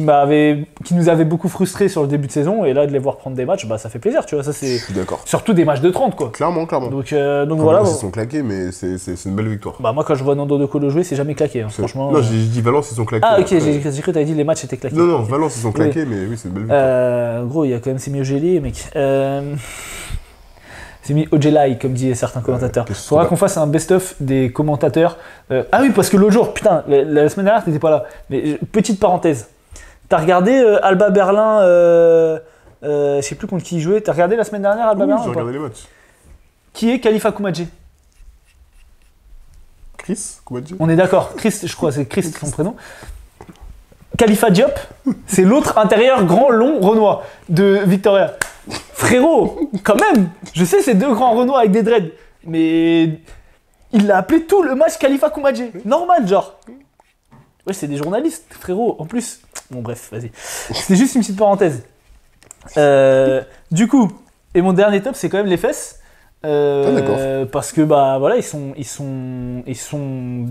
Speaker 1: nous avait beaucoup frustrés sur le début de saison, et là de les voir prendre des matchs, ça fait plaisir, tu vois. Ça, c'est
Speaker 2: je suis d'accord.
Speaker 1: Surtout des matchs de 30, quoi.
Speaker 2: Clairement.
Speaker 1: Donc voilà.
Speaker 2: Ils sont claqués, mais c'est une belle victoire.
Speaker 1: Moi, quand je vois Nando De Colo jouer, c'est jamais claqué, hein, franchement.
Speaker 2: Non, j'ai dit Valence, ils sont claqués.
Speaker 1: Ah, ok, j'ai cru que t'avais dit les matchs étaient claqués.
Speaker 2: Non, Valence, ils sont claqués, mais oui, c'est une belle victoire.
Speaker 1: Gros, il y a quand même Semi Ojeleye, mec. Semi Ojeleye, comme disent certains commentateurs. Faudra qu'on fasse un best-of des commentateurs. Ah oui, parce que l'autre jour, putain, la semaine dernière, t'étais pas là. Mais petite parenthèse. T'as regardé Alba Berlin, je sais plus contre qui il jouait. T'as regardé la semaine dernière Alba Berlin?
Speaker 2: J'ai regardé les matchs.
Speaker 1: Qui est Khalifa Koumadje?
Speaker 2: Chris Koumadje?
Speaker 1: On est d'accord. Chris, je crois, c'est Chris son prénom. Khalifa Diop, c'est l'autre intérieur grand, long, renois de Victoria. Frérot, quand même, je sais, c'est deux grands renois avec des dreads, mais il l'a appelé tout le match Khalifa Koumadje. Normal, genre. Ouais, c'est des journalistes, frérot, en plus. Bon, bref, vas-y. C'était juste une petite parenthèse. Du coup, et mon dernier top, c'est quand même les fesses.
Speaker 2: D'accord.
Speaker 1: Parce que, voilà, ils sont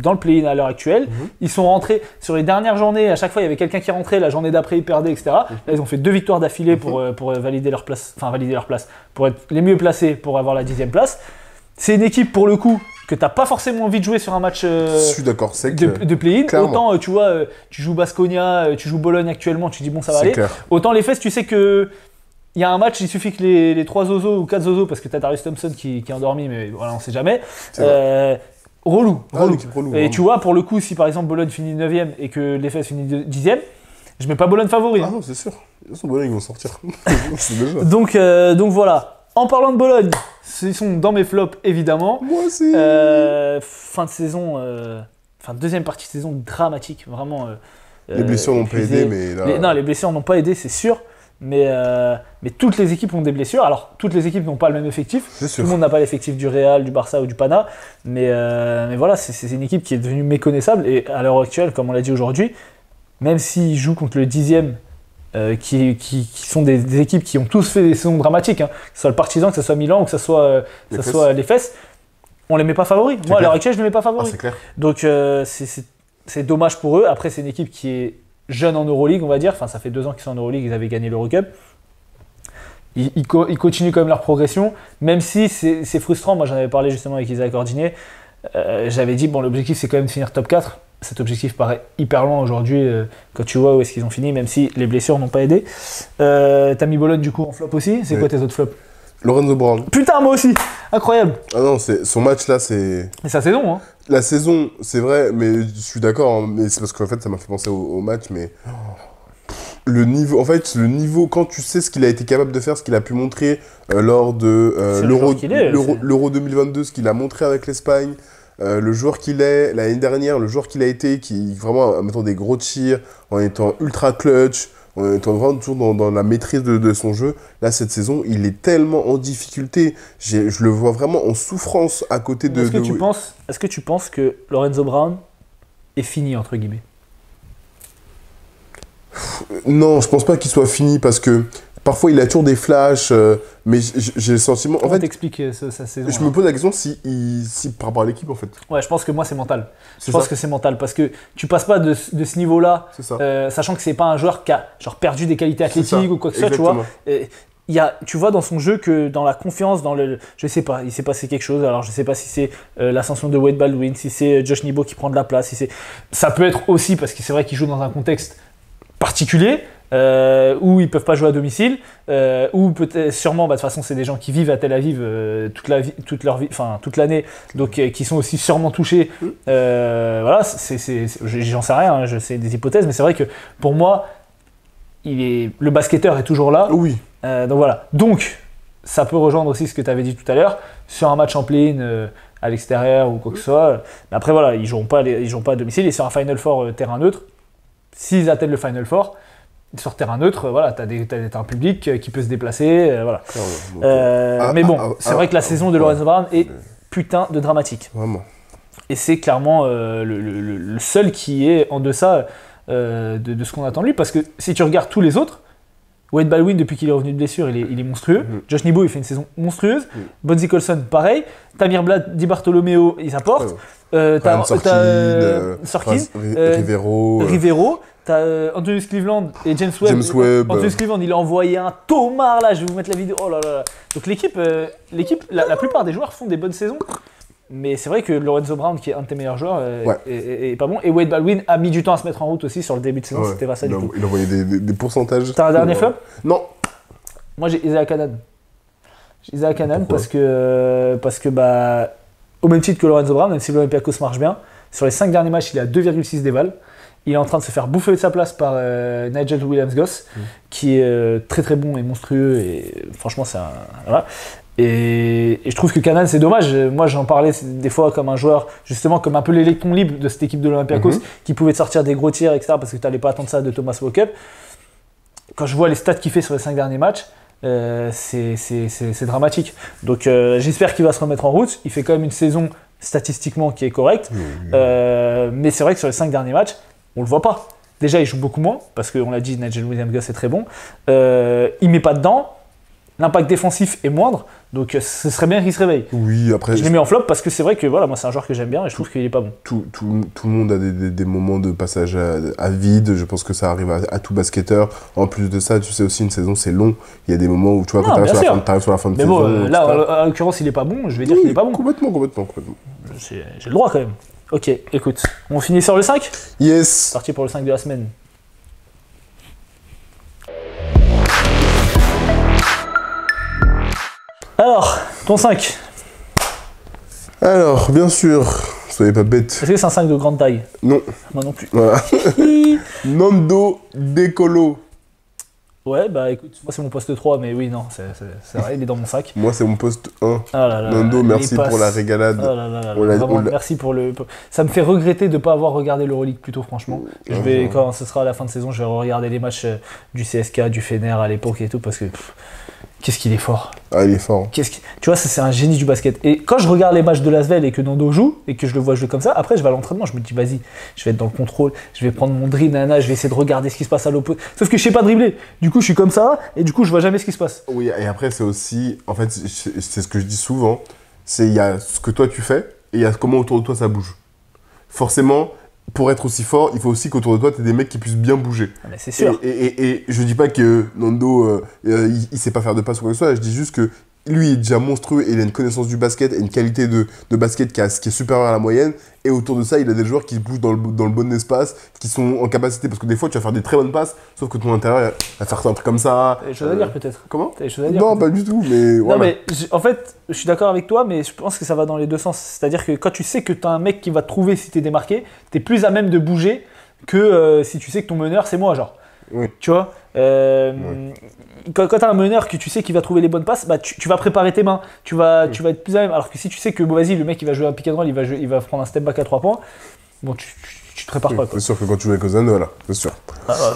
Speaker 1: dans le play-in à l'heure actuelle. Ils sont rentrés sur les dernières journées. À chaque fois, il y avait quelqu'un qui rentrait. La journée d'après, ils perdaient, etc. Là, ils ont fait 2 victoires d'affilée pour valider leur place. Enfin, valider leur place. Pour être les mieux placés pour avoir la 10e place. C'est une équipe, pour le coup, que t'as pas forcément envie de jouer sur un match
Speaker 2: je suis d'accord, c'est
Speaker 1: de play-in.
Speaker 2: Clairement.
Speaker 1: Autant, tu vois, tu joues Baskonia, tu joues Bologne actuellement, tu dis bon, ça va aller.
Speaker 2: Clair.
Speaker 1: Autant les fesses, tu sais que il y a un match, il suffit que les 3 zozos ou 4 zozos, parce que t'as Darius Thompson qui est endormi, mais voilà, on sait jamais. Relou. Et tu vois, pour le coup, si par exemple Bologne finit 9ème et que les fesses finissent 10ème, je mets pas Bologne favori.
Speaker 2: Ah non, c'est sûr. De toute façon, Bologne, ils vont sortir. C'est déjà.
Speaker 1: Donc voilà. En parlant de Bologne, ils sont dans mes flops, évidemment.
Speaker 2: Moi aussi.
Speaker 1: Fin de saison, deuxième partie de saison dramatique, vraiment.
Speaker 2: Les blessures n'ont pas aidé, mais là...
Speaker 1: Non, les blessures n'ont pas aidé, c'est sûr. Mais toutes les équipes ont des blessures. Alors, toutes les équipes n'ont pas le même effectif.
Speaker 2: C'est sûr.
Speaker 1: Tout le monde n'a pas l'effectif du Real, du Barça ou du Pana. Mais voilà, c'est une équipe qui est devenue méconnaissable. Et à l'heure actuelle, comme on l'a dit aujourd'hui, même s'ils jouent contre le 10e, qui sont des équipes qui ont tous fait des saisons dramatiques, hein, que ce soit le Partizan, que ce soit Milan ou que ce soit les fesses, on les met pas favoris. Moi, à l'heure actuelle, je ne les mets pas favoris.
Speaker 2: C'est clair.
Speaker 1: Donc, c'est dommage pour eux. Après, c'est une équipe qui est jeune en Euroleague, on va dire. Enfin, ça fait 2 ans qu'ils sont en Euroleague, ils avaient gagné l'Eurocup. Ils continuent quand même leur progression, même si c'est frustrant. Moi, j'en avais parlé justement avec Isaac Ordinier. J'avais dit, bon, l'objectif, c'est quand même de finir top 4. Cet objectif paraît hyper loin aujourd'hui quand tu vois où est-ce qu'ils ont fini, même si les blessures n'ont pas aidé. T'as mis Bologne du coup en flop aussi. C'est quoi tes autres flops?
Speaker 2: Lorenzo Brown.
Speaker 1: Putain, moi aussi. Incroyable.
Speaker 2: Ah non, son match là, c'est...
Speaker 1: Mais sa saison, hein.
Speaker 2: La saison, c'est vrai, mais je suis d'accord, hein, mais c'est parce qu'en fait, ça m'a fait penser au match, mais... Le niveau, quand tu sais ce qu'il a été capable de faire, ce qu'il a pu montrer lors de l'Euro 2022, ce qu'il a montré avec l'Espagne, le joueur qu'il est, l'année dernière, le joueur qu'il a été, qui vraiment en mettant des gros tirs, en étant ultra clutch, en étant vraiment toujours dans la maîtrise de son jeu. Là, cette saison, il est tellement en difficulté. Je le vois vraiment en souffrance à côté de...
Speaker 1: Est-ce que tu penses que Lorenzo Brown est fini, entre guillemets?
Speaker 2: Non, je pense pas qu'il soit fini parce que parfois il a toujours des flashs, mais j'ai le sentiment.
Speaker 1: Comment t'expliques sa saison?
Speaker 2: Je me pose la question si par rapport à l'équipe en fait.
Speaker 1: Ouais, je pense que moi c'est mental. Je pense que c'est mental parce que tu passes pas de ce niveau-là, sachant que c'est pas un joueur qui a genre perdu des qualités athlétiques ou quoi que ce soit, tu vois. Tu vois dans son jeu que dans la confiance, je sais pas, il s'est passé quelque chose. Alors je sais pas si c'est l'ascension de Wade Baldwin, si c'est Josh Nibo qui prend de la place, ça peut être aussi parce que c'est vrai qu'il joue dans un contexte particulier. ou ils peuvent pas jouer à domicile, ou peut-être sûrement, de toute façon, c'est des gens qui vivent à Tel Aviv toute leur vie, enfin toute l'année, donc qui sont aussi sûrement touchés. Voilà, j'en sais rien, hein, je sais des hypothèses, mais c'est vrai que pour moi, le basketteur est toujours là.
Speaker 2: Oui.
Speaker 1: Donc voilà. Donc, ça peut rejoindre aussi ce que tu avais dit tout à l'heure, sur un match en play-in à l'extérieur ou quoi que ce soit. Mais après, voilà, ils joueront pas à domicile. Et sur un Final Four terrain neutre, s'ils atteignent le Final Four, sur terrain neutre, voilà, t'as un public qui peut se déplacer. Voilà. Mais bon, c'est vrai que la saison de Lorenzo Brown est putain de dramatique.
Speaker 2: Vraiment.
Speaker 1: Et c'est clairement le seul qui est en deçà de ce qu'on attend de lui. Parce que si tu regardes tous les autres, Wade Baldwin, depuis qu'il est revenu de blessure, il est monstrueux. Josh Nebo, il fait une saison monstrueuse. Bonzi Colson, pareil. Tamir Blad, Di Bartolomeo, ils apportent.
Speaker 2: Sorkin,
Speaker 1: Rivero. T'as Antonius Cleveland et James Webb. Antonius Cleveland, il a envoyé un tomard là. Je vais vous mettre la vidéo. Oh là là. Donc l'équipe, la plupart des joueurs font des bonnes saisons. Mais c'est vrai que Lorenzo Brown, qui est un de tes meilleurs joueurs, est pas bon. Et Wade Baldwin a mis du temps à se mettre en route aussi sur le début de saison. C'était pas ça du tout.
Speaker 2: Il a envoyé des pourcentages.
Speaker 1: T'as un dernier flop ?
Speaker 2: Non.
Speaker 1: Moi j'ai Isaiah Canaan. Parce que au même titre que Lorenzo Brown, même si l'Olympiakos marche bien, sur les 5 derniers matchs, il est à 2,6 d'éval. Il est en train de se faire bouffer de sa place par Nigel Williams-Goss, qui est très très bon et monstrueux. Et franchement, c'est un. Voilà. Et je trouve que Canaan, c'est dommage. Moi, j'en parlais des fois comme un joueur, justement, comme un peu l'électron libre de cette équipe de l'Olympiakos, qui pouvait te sortir des gros tirs, etc., parce que tu n'allais pas attendre ça de Thomas Walkup. Quand je vois les stats qu'il fait sur les 5 derniers matchs, c'est dramatique. Donc, j'espère qu'il va se remettre en route. Il fait quand même une saison statistiquement qui est correcte. Mais c'est vrai que sur les 5 derniers matchs, on le voit pas. Déjà, il joue beaucoup moins, parce qu'on l'a dit, Nigel Williams-Goss est très bon. Il met pas dedans. L'impact défensif est moindre, donc ce serait bien qu'il se réveille.
Speaker 2: Oui, après.
Speaker 1: Je l'ai mis en flop parce que c'est vrai que voilà, moi c'est un joueur que j'aime bien et je trouve qu'il est pas bon.
Speaker 2: Tout le monde a des moments de passage à vide. Je pense que ça arrive à tout basketteur. En plus de ça, tu sais aussi, une saison c'est long. Il y a des moments où tu vois, quand tu arrives sur la fin de saison.
Speaker 1: Mais bon, là, en l'occurrence, il est pas bon. Je vais dire qu'il est pas bon.
Speaker 2: Complètement.
Speaker 1: J'ai le droit quand même. Ok, écoute, on finit sur le 5 ?
Speaker 2: Yes.
Speaker 1: Parti pour le 5 de la semaine. Alors, ton 5.
Speaker 2: Alors, bien sûr, soyez pas bêtes.
Speaker 1: Est-ce que c'est un 5 de grande taille ?
Speaker 2: Non.
Speaker 1: Moi non plus.
Speaker 2: Voilà. Nando De Colo.
Speaker 1: Ouais, bah écoute, moi c'est mon poste 3, mais oui, non, c'est vrai, il est dans mon sac.
Speaker 2: Moi c'est mon poste 1.
Speaker 1: Ah là là,
Speaker 2: Nando, merci pour la régalade.
Speaker 1: Ah là là là, vraiment, merci pour le... Ça me fait regretter de ne pas avoir regardé l'Euroleaque plus tôt, franchement. Quand ce sera à la fin de saison, je vais regarder les matchs du CSK, du Fener à l'époque et tout, parce que... Qu'est-ce qu'il est fort.
Speaker 2: Ah, il est fort.
Speaker 1: Tu vois, c'est un génie du basket. Et quand je regarde les matchs de l'Asvel et que Nando joue, et que je le vois jouer comme ça, après je vais à l'entraînement, je me dis vas-y, je vais être dans le contrôle, je vais prendre mon dribble, je vais essayer de regarder ce qui se passe à l'opposé. Sauf que je sais pas dribbler. Du coup, je suis comme ça, et du coup, je vois jamais ce qui se passe.
Speaker 2: Oui, et après, c'est aussi, en fait, c'est ce que je dis souvent, c'est il y a ce que toi tu fais, et il y a comment autour de toi ça bouge. Forcément, pour être aussi fort, il faut aussi qu'autour de toi, tu aies des mecs qui puissent bien bouger.
Speaker 1: Ah bah c'est sûr.
Speaker 2: Et je dis pas que Nando, il sait pas faire de passe ou quoi que ce soit, je dis juste que lui est déjà monstrueux et il a une connaissance du basket et une qualité de basket qui est supérieure à la moyenne. Et autour de ça, il a des joueurs qui bougent dans le bon espace, qui sont en capacité. Parce que des fois, tu vas faire des très bonnes passes, sauf que ton intérieur va faire un truc comme ça.
Speaker 1: T'as des choses à dire peut-être.
Speaker 2: Comment ?
Speaker 1: T'as des choses à dire,
Speaker 2: non, pas du tout, mais voilà.
Speaker 1: Non, mais en fait, je suis d'accord avec toi, mais je pense que ça va dans les deux sens. C'est-à-dire que quand tu sais que tu as un mec qui va te trouver si t'es démarqué, t'es plus à même de bouger que si tu sais que ton meneur, c'est moi, genre.
Speaker 2: Oui.
Speaker 1: Tu vois quand tu as un meneur que tu sais qu'il va trouver les bonnes passes, bah tu vas préparer tes mains, tu vas être plus à même. Alors que si tu sais que bon, vas-y, le mec il va jouer un pick and roll, il va prendre un step back à 3 points, bon tu te prépares pas.
Speaker 2: C'est sûr que quand tu joues avec Ozan, voilà, c'est sûr.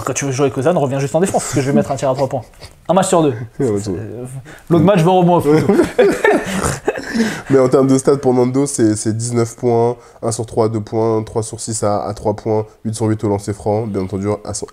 Speaker 1: Quand tu veux jouer avec Ozan, reviens juste en défense, parce que je vais mettre un tir à 3 points. Un match sur 2. L'autre match va au moins plutôt.
Speaker 2: Mais en termes de stats pour Nando, c'est 19 points, 1 sur 3 à 2 points, 3 sur 6 à 3 points, 8 sur 8 au lancer franc. Bien entendu,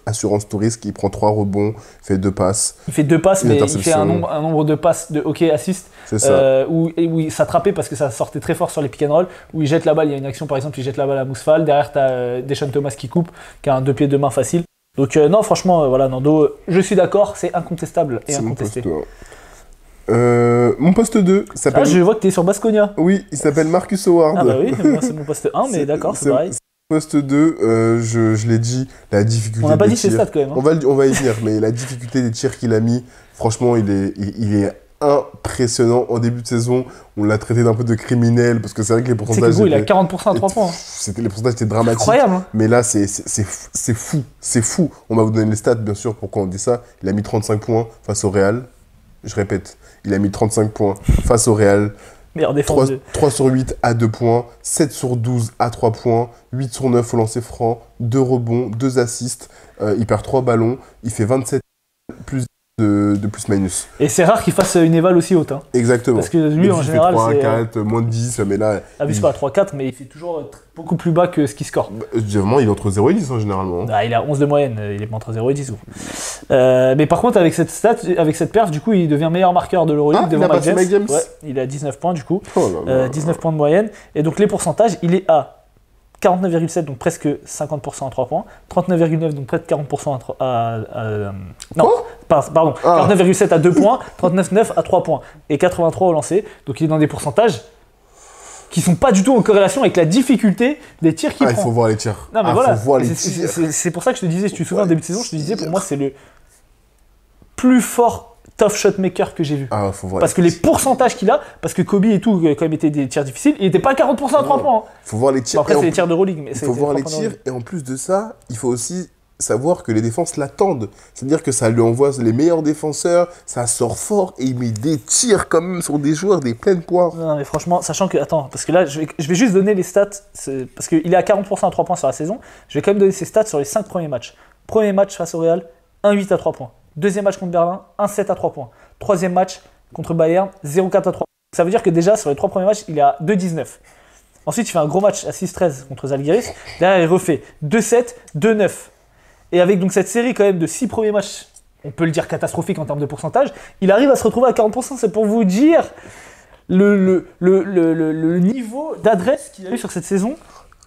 Speaker 2: assurance tout risque, il prend 3 rebonds, fait 2 passes.
Speaker 1: Il fait 2 passes, mais il fait un nombre de passes de hockey assist.
Speaker 2: C'est ça.
Speaker 1: Où il s'attrapait parce que ça sortait très fort sur les pick and roll, où il jette la balle, il y a une action par exemple, il jette la balle à Mousfal, derrière tu as Deshaun Thomas qui coupe, qui a un 2 pieds 2 mains facile. Donc non, franchement, voilà, Nando, je suis d'accord, c'est incontestable et incontesté.
Speaker 2: Mon poste 2 s'appelle...
Speaker 1: Ah, je vois que tu es sur Baskonia.
Speaker 2: Oui, il s'appelle Marcus Howard.
Speaker 1: Ah bah oui, moi c'est mon poste 1, mais d'accord, c'est pareil.
Speaker 2: Poste 2, je l'ai dit, la difficulté.
Speaker 1: On n'a pas dit
Speaker 2: ses
Speaker 1: stats quand même. Hein.
Speaker 2: On va y venir, mais la difficulté des tirs qu'il a mis, franchement, il est impressionnant. En début de saison, on l'a traité d'un peu de criminel parce que c'est vrai que les pourcentages.
Speaker 1: C'est que gros, il a 40% à 3 points.
Speaker 2: Les pourcentages étaient dramatiques.
Speaker 1: Incroyable. Hein.
Speaker 2: Mais là, c'est fou. C'est fou. On va vous donner les stats, bien sûr, pourquoi on dit ça. Il a mis 35 points face au Real. Je répète, il a mis 35 points face au Real. 3 sur 8 à 2 points, 7 sur 12 à 3 points, 8 sur 9 au lancer franc, 2 rebonds, 2 assists, il perd 3 ballons, il fait 27 plus de plus-minus.
Speaker 1: Et c'est rare qu'il fasse une éval aussi haute. Hein.
Speaker 2: Exactement.
Speaker 1: Parce que lui, en général,
Speaker 2: c'est... 3, 4, moins de 10, mais là...
Speaker 1: Abuse pas à 3, 4, mais il fait toujours beaucoup plus bas que ce qu'il score.
Speaker 2: Généralement, il est entre 0 et 10, hein, généralement.
Speaker 1: Ah, il a 11 de moyenne, il est pas entre 0 et 10. Mais par contre, avec cette perf, du coup, il devient meilleur marqueur de l'Euroleague devant Mike James. Ouais, il a 19 points, du coup. 19 points de moyenne. Et donc, les pourcentages, il est à 49,7, donc presque 50% à 3 points. 39,9, donc près de 40% non, pardon. 49,7 à 2 points. 39,9 à 3 points. Et 83 au lancer. Donc il est dans des pourcentages qui sont pas du tout en corrélation avec la difficulté des tirs qu'il prend.
Speaker 2: Il faut voir les tirs.
Speaker 1: Non, mais voilà.
Speaker 2: Faut voir les tirs.
Speaker 1: C'est pour ça que je te disais, si tu te souviens, en début de saison, je te disais, pour moi, c'est le plus fort tough shot maker que j'ai vu.
Speaker 2: Faut voir
Speaker 1: parce que les pourcentages qu'il a, parce que Kobe et tout, quand même étaient des tirs difficiles, il n'était pas à 40% à 3 points. Hein.
Speaker 2: Faut voir les tirs.
Speaker 1: Après, c'est les tirs de Euroleague.
Speaker 2: Il faut voir les tirs, et en plus de ça, il faut aussi savoir que les défenses l'attendent. C'est-à-dire que ça lui envoie les meilleurs défenseurs, ça sort fort, et il met des tirs quand même sur des joueurs, des pleines poires.
Speaker 1: Non, mais franchement, sachant que... Attends, parce que là, je vais juste donner les stats, parce qu'il est à 40% à 3 points sur la saison, je vais quand même donner ses stats sur les 5 premiers matchs. Premier match face au Real, 1-8 à 3 points. Deuxième match contre Berlin, 1-7 à 3 points. Troisième match contre Bayern, 0-4 à 3 points. Ça veut dire que déjà, sur les 3 premiers matchs, il est à 2-19. Ensuite, il fait un gros match à 6-13 contre Zalgiris. Derrière, il refait 2-7, 2-9. Et avec donc cette série quand même de 6 premiers matchs, on peut le dire catastrophique en termes de pourcentage, il arrive à se retrouver à 40%. C'est pour vous dire le niveau d'adresse qu'il a eu sur cette saison.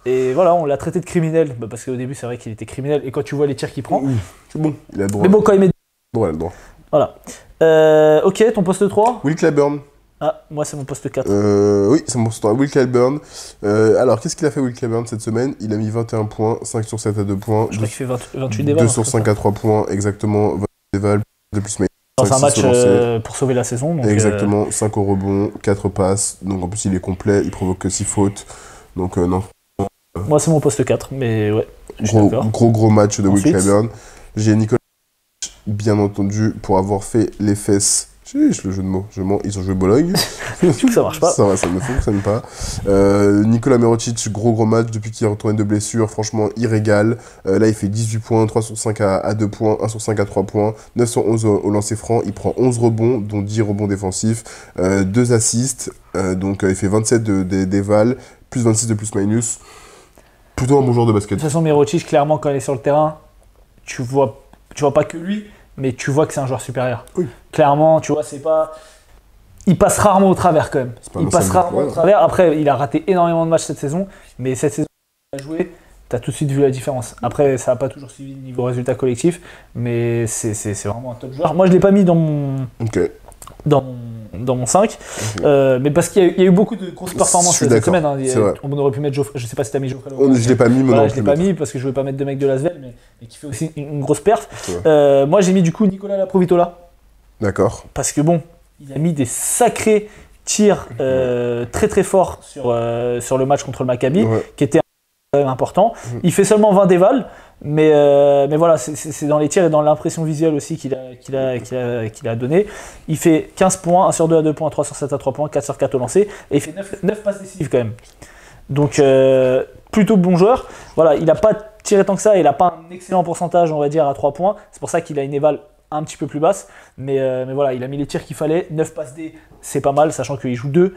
Speaker 1: Et voilà, on l'a traité de criminel, parce qu'au début, c'est vrai qu'il était criminel. Et quand tu vois les tirs qu'il prend,
Speaker 2: c'est bon, il a le droit.
Speaker 1: Mais bon, quand il met...
Speaker 2: il a le droit.
Speaker 1: Voilà. Ok, ton poste 3
Speaker 2: Will Clyburn.
Speaker 1: Ah, moi c'est mon poste 4.
Speaker 2: Oui, c'est mon poste 3. Will Clyburn. Alors, qu'est-ce qu'il a fait Will Clyburn cette semaine? Il a mis 21 points, 5 sur 7 à 2 points.
Speaker 1: Je crois qu'il fait 28 dévals.
Speaker 2: 2 sur 5 à 3 points, exactement. 28 dévals, de plus.
Speaker 1: C'est un match pour sauver la saison. Donc
Speaker 2: exactement, 5 au rebond, 4 passes. Donc en plus, il est complet, il provoque que 6 fautes. Donc non.
Speaker 1: Moi, c'est mon poste 4, mais ouais.
Speaker 2: Gros match de Will Clyburn. J'ai Nicolas, bien entendu, pour avoir fait les fesses. Le jeu de mots, ils ont joué Bologne.
Speaker 1: Ça marche pas.
Speaker 2: Ça ne fonctionne pas. Nicolas Mirotic, gros match depuis qu'il est retourné de blessure. Franchement, il régale. Là, il fait 18 points, 3 sur 5 à 2 points, 1 sur 5 à 3 points, 9 sur 11 au lancer franc. Il prend 11 rebonds, dont 10 rebonds défensifs, 2 assists. Donc, il fait 27 d'éval, plus 26 de plus-minus. Plutôt un bon joueur de basket.
Speaker 1: De toute façon, Mirotic, clairement, quand il est sur le terrain, tu vois pas que lui, mais tu vois que c'est un joueur supérieur. Oui. Clairement, tu vois, c'est pas... Il passe rarement au travers quand même. Il passe rarement au travers. Après, il a raté énormément de matchs cette saison, mais cette saison qu'il a joué, tu as tout de suite vu la différence. Après, ça n'a pas toujours suivi le niveau résultat collectif, mais c'est vraiment un top joueur. Moi, je ne l'ai pas mis dans mon... Dans mon 5, mais parce qu'il y a eu beaucoup de grosses performances cette semaine. Hein. On aurait pu mettre Geoffrey, je sais pas si tu as mis Geoffrey.
Speaker 2: Je l'ai pas mis,
Speaker 1: je l'ai pas mis parce que je ne veux pas mettre de mec de Lasvel, mais qui fait aussi une grosse perf. Moi, j'ai mis du coup Nicolas Laprovitola.
Speaker 2: D'accord.
Speaker 1: Parce que bon, il a mis des sacrés tirs très très forts sur le match contre le Maccabi, qui était important. Il fait seulement 20 dévals. Mais voilà, c'est dans les tirs et dans l'impression visuelle aussi qu'il a donné. Il fait 15 points, 1 sur 2 à 2 points, 3 sur 7 à 3 points, 4 sur 4 au lancer. Et il fait 9 passes décisives quand même. Donc plutôt bon joueur. Voilà, il n'a pas tiré tant que ça, il n'a pas un excellent pourcentage, on va dire, à 3 points. C'est pour ça qu'il a une éval un petit peu plus basse. Mais voilà, il a mis les tirs qu'il fallait. 9 passes D, c'est pas mal, sachant qu'il joue 2.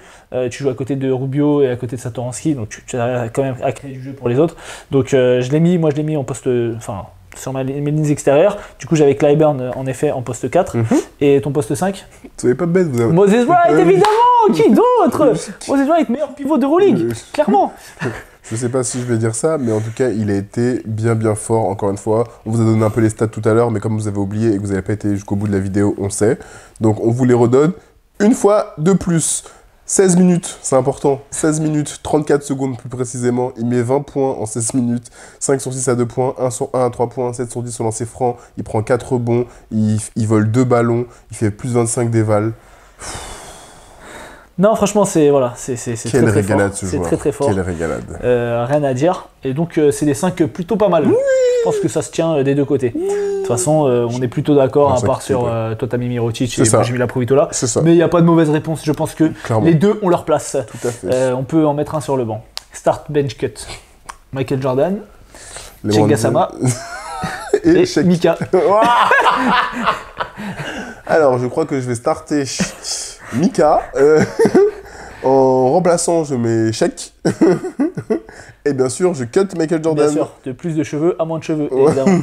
Speaker 1: Tu joues à côté de Rubio et à côté de Satoransky, donc tu as quand même à créer du jeu pour les autres. Donc je l'ai mis en poste... Enfin, sur mes lignes extérieures. Du coup, j'avais Clyburn en effet en poste 4. Et ton poste 5?
Speaker 2: Vous n'avez pas bête, vous avez...
Speaker 1: Moses Wright, évidemment. Qui d'autre? Moses Wright, meilleur pivot d'Euroleague, clairement.
Speaker 2: Je sais pas si je vais dire ça, mais en tout cas, il a été bien fort, encore une fois. On vous a donné un peu les stats tout à l'heure, mais comme vous avez oublié et que vous n'avez pas été jusqu'au bout de la vidéo, on sait. Donc, on vous les redonne une fois de plus. 16 minutes, c'est important. 16 minutes, 34 secondes plus précisément. Il met 20 points en 16 minutes. 5 sur 6 à 2 points, 1 sur 1 à 3 points, 7 sur 10 au lancer franc. Il prend 4 rebonds, il vole 2 ballons, il fait plus 25 dévals.
Speaker 1: Non, franchement, c'est très très fort. C'est très très fort.
Speaker 2: Quelle régalade.
Speaker 1: Rien à dire. Et donc, c'est des 5 plutôt pas mal. Oui. Je pense que ça se tient des deux côtés. Oui. De toute façon, on est plutôt d'accord, à part sur toi, t'as mis Mirotic et moi j'ai mis la Provitola. Mais il n'y a pas de mauvaise réponse. Je pense que les deux ont leur place.
Speaker 2: Tout à fait.
Speaker 1: On peut en mettre un sur le banc. Start, bench, cut. Michael Jordan, Cheikh Gassama et Mika.
Speaker 2: Alors, je crois que je vais starter Mika. En remplaçant, je mets Cheikh. Et bien sûr, je cut Michael Jordan.
Speaker 1: Bien sûr, de plus de cheveux à moins de cheveux, évidemment.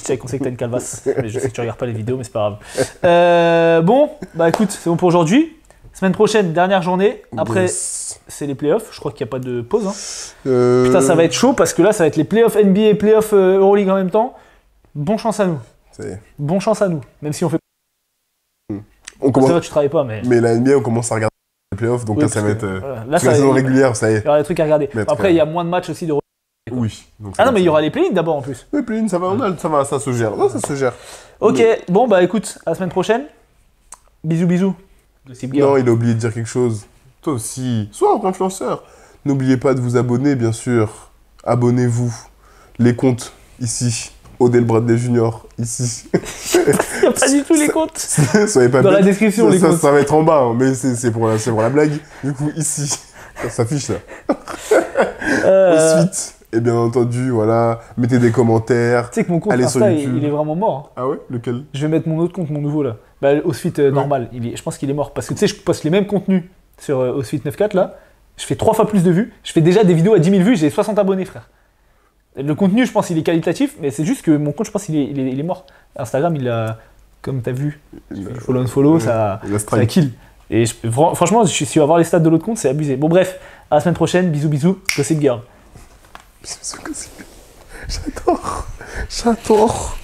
Speaker 1: Cheikh, on sait que t'as une calvasse, mais je sais que tu regardes pas les vidéos, mais c'est pas grave. Bon, bah écoute, c'est bon pour aujourd'hui. Semaine prochaine, dernière journée. Après, c'est les playoffs. Je crois qu'il n'y a pas de pause. Hein. Putain, ça va être chaud parce que là, ça va être les playoffs NBA et playoffs Euroleague en même temps. Bon chance à nous. Bon chance à nous, même si on fait.
Speaker 2: On commence...
Speaker 1: C'est vrai que tu travailles pas, mais.
Speaker 2: Mais la NBA, on commence à regarder les playoffs, donc oui, là, ça va être.
Speaker 1: Là, ça
Speaker 2: la saison régulière, ça y est.
Speaker 1: Il y aura des trucs à regarder. Après, il y a moins de matchs aussi de.
Speaker 2: Oui.
Speaker 1: Donc non, mais il y aura les play-ins d'abord en plus.
Speaker 2: Les play-ins, ça va, ça se gère. Non, ça se gère.
Speaker 1: Ok, bon, bah écoute, à la semaine prochaine. Bisous.
Speaker 2: Non, il a oublié de dire quelque chose. Toi aussi, sois un influenceur. N'oubliez pas de vous abonner, bien sûr. Abonnez-vous. Les comptes, ici. Odell Bradley Junior, ici.
Speaker 1: Il n'y a pas du tout les comptes.
Speaker 2: Soyez pas
Speaker 1: dans la description, les comptes.
Speaker 2: Ça va être en bas, hein, mais c'est pour la blague. Du coup, ici, ça s'affiche là. Ensuite, et bien entendu, voilà, mettez des commentaires.
Speaker 1: Tu sais que mon compte Insta, il est vraiment mort.
Speaker 2: Ah ouais? Lequel?
Speaker 1: Je vais mettre mon autre compte, mon nouveau là. Bah, Osfit normal, je pense qu'il est mort. Parce que tu sais, je poste les mêmes contenus sur Osfit 94 là. Je fais 3 fois plus de vues. Je fais déjà des vidéos à 10 000 vues, j'ai 60 abonnés, frère. Le contenu, je pense, il est qualitatif, mais c'est juste que mon compte, je pense, il est mort. Instagram, il a, comme t'as vu, follow and follow, ça kill. Et franchement, si tu vas voir les stats de l'autre compte, c'est abusé. Bon, bref, à la semaine prochaine. Bisous, Gossip Girl.
Speaker 2: Bisous, Gossip Girl. J'adore.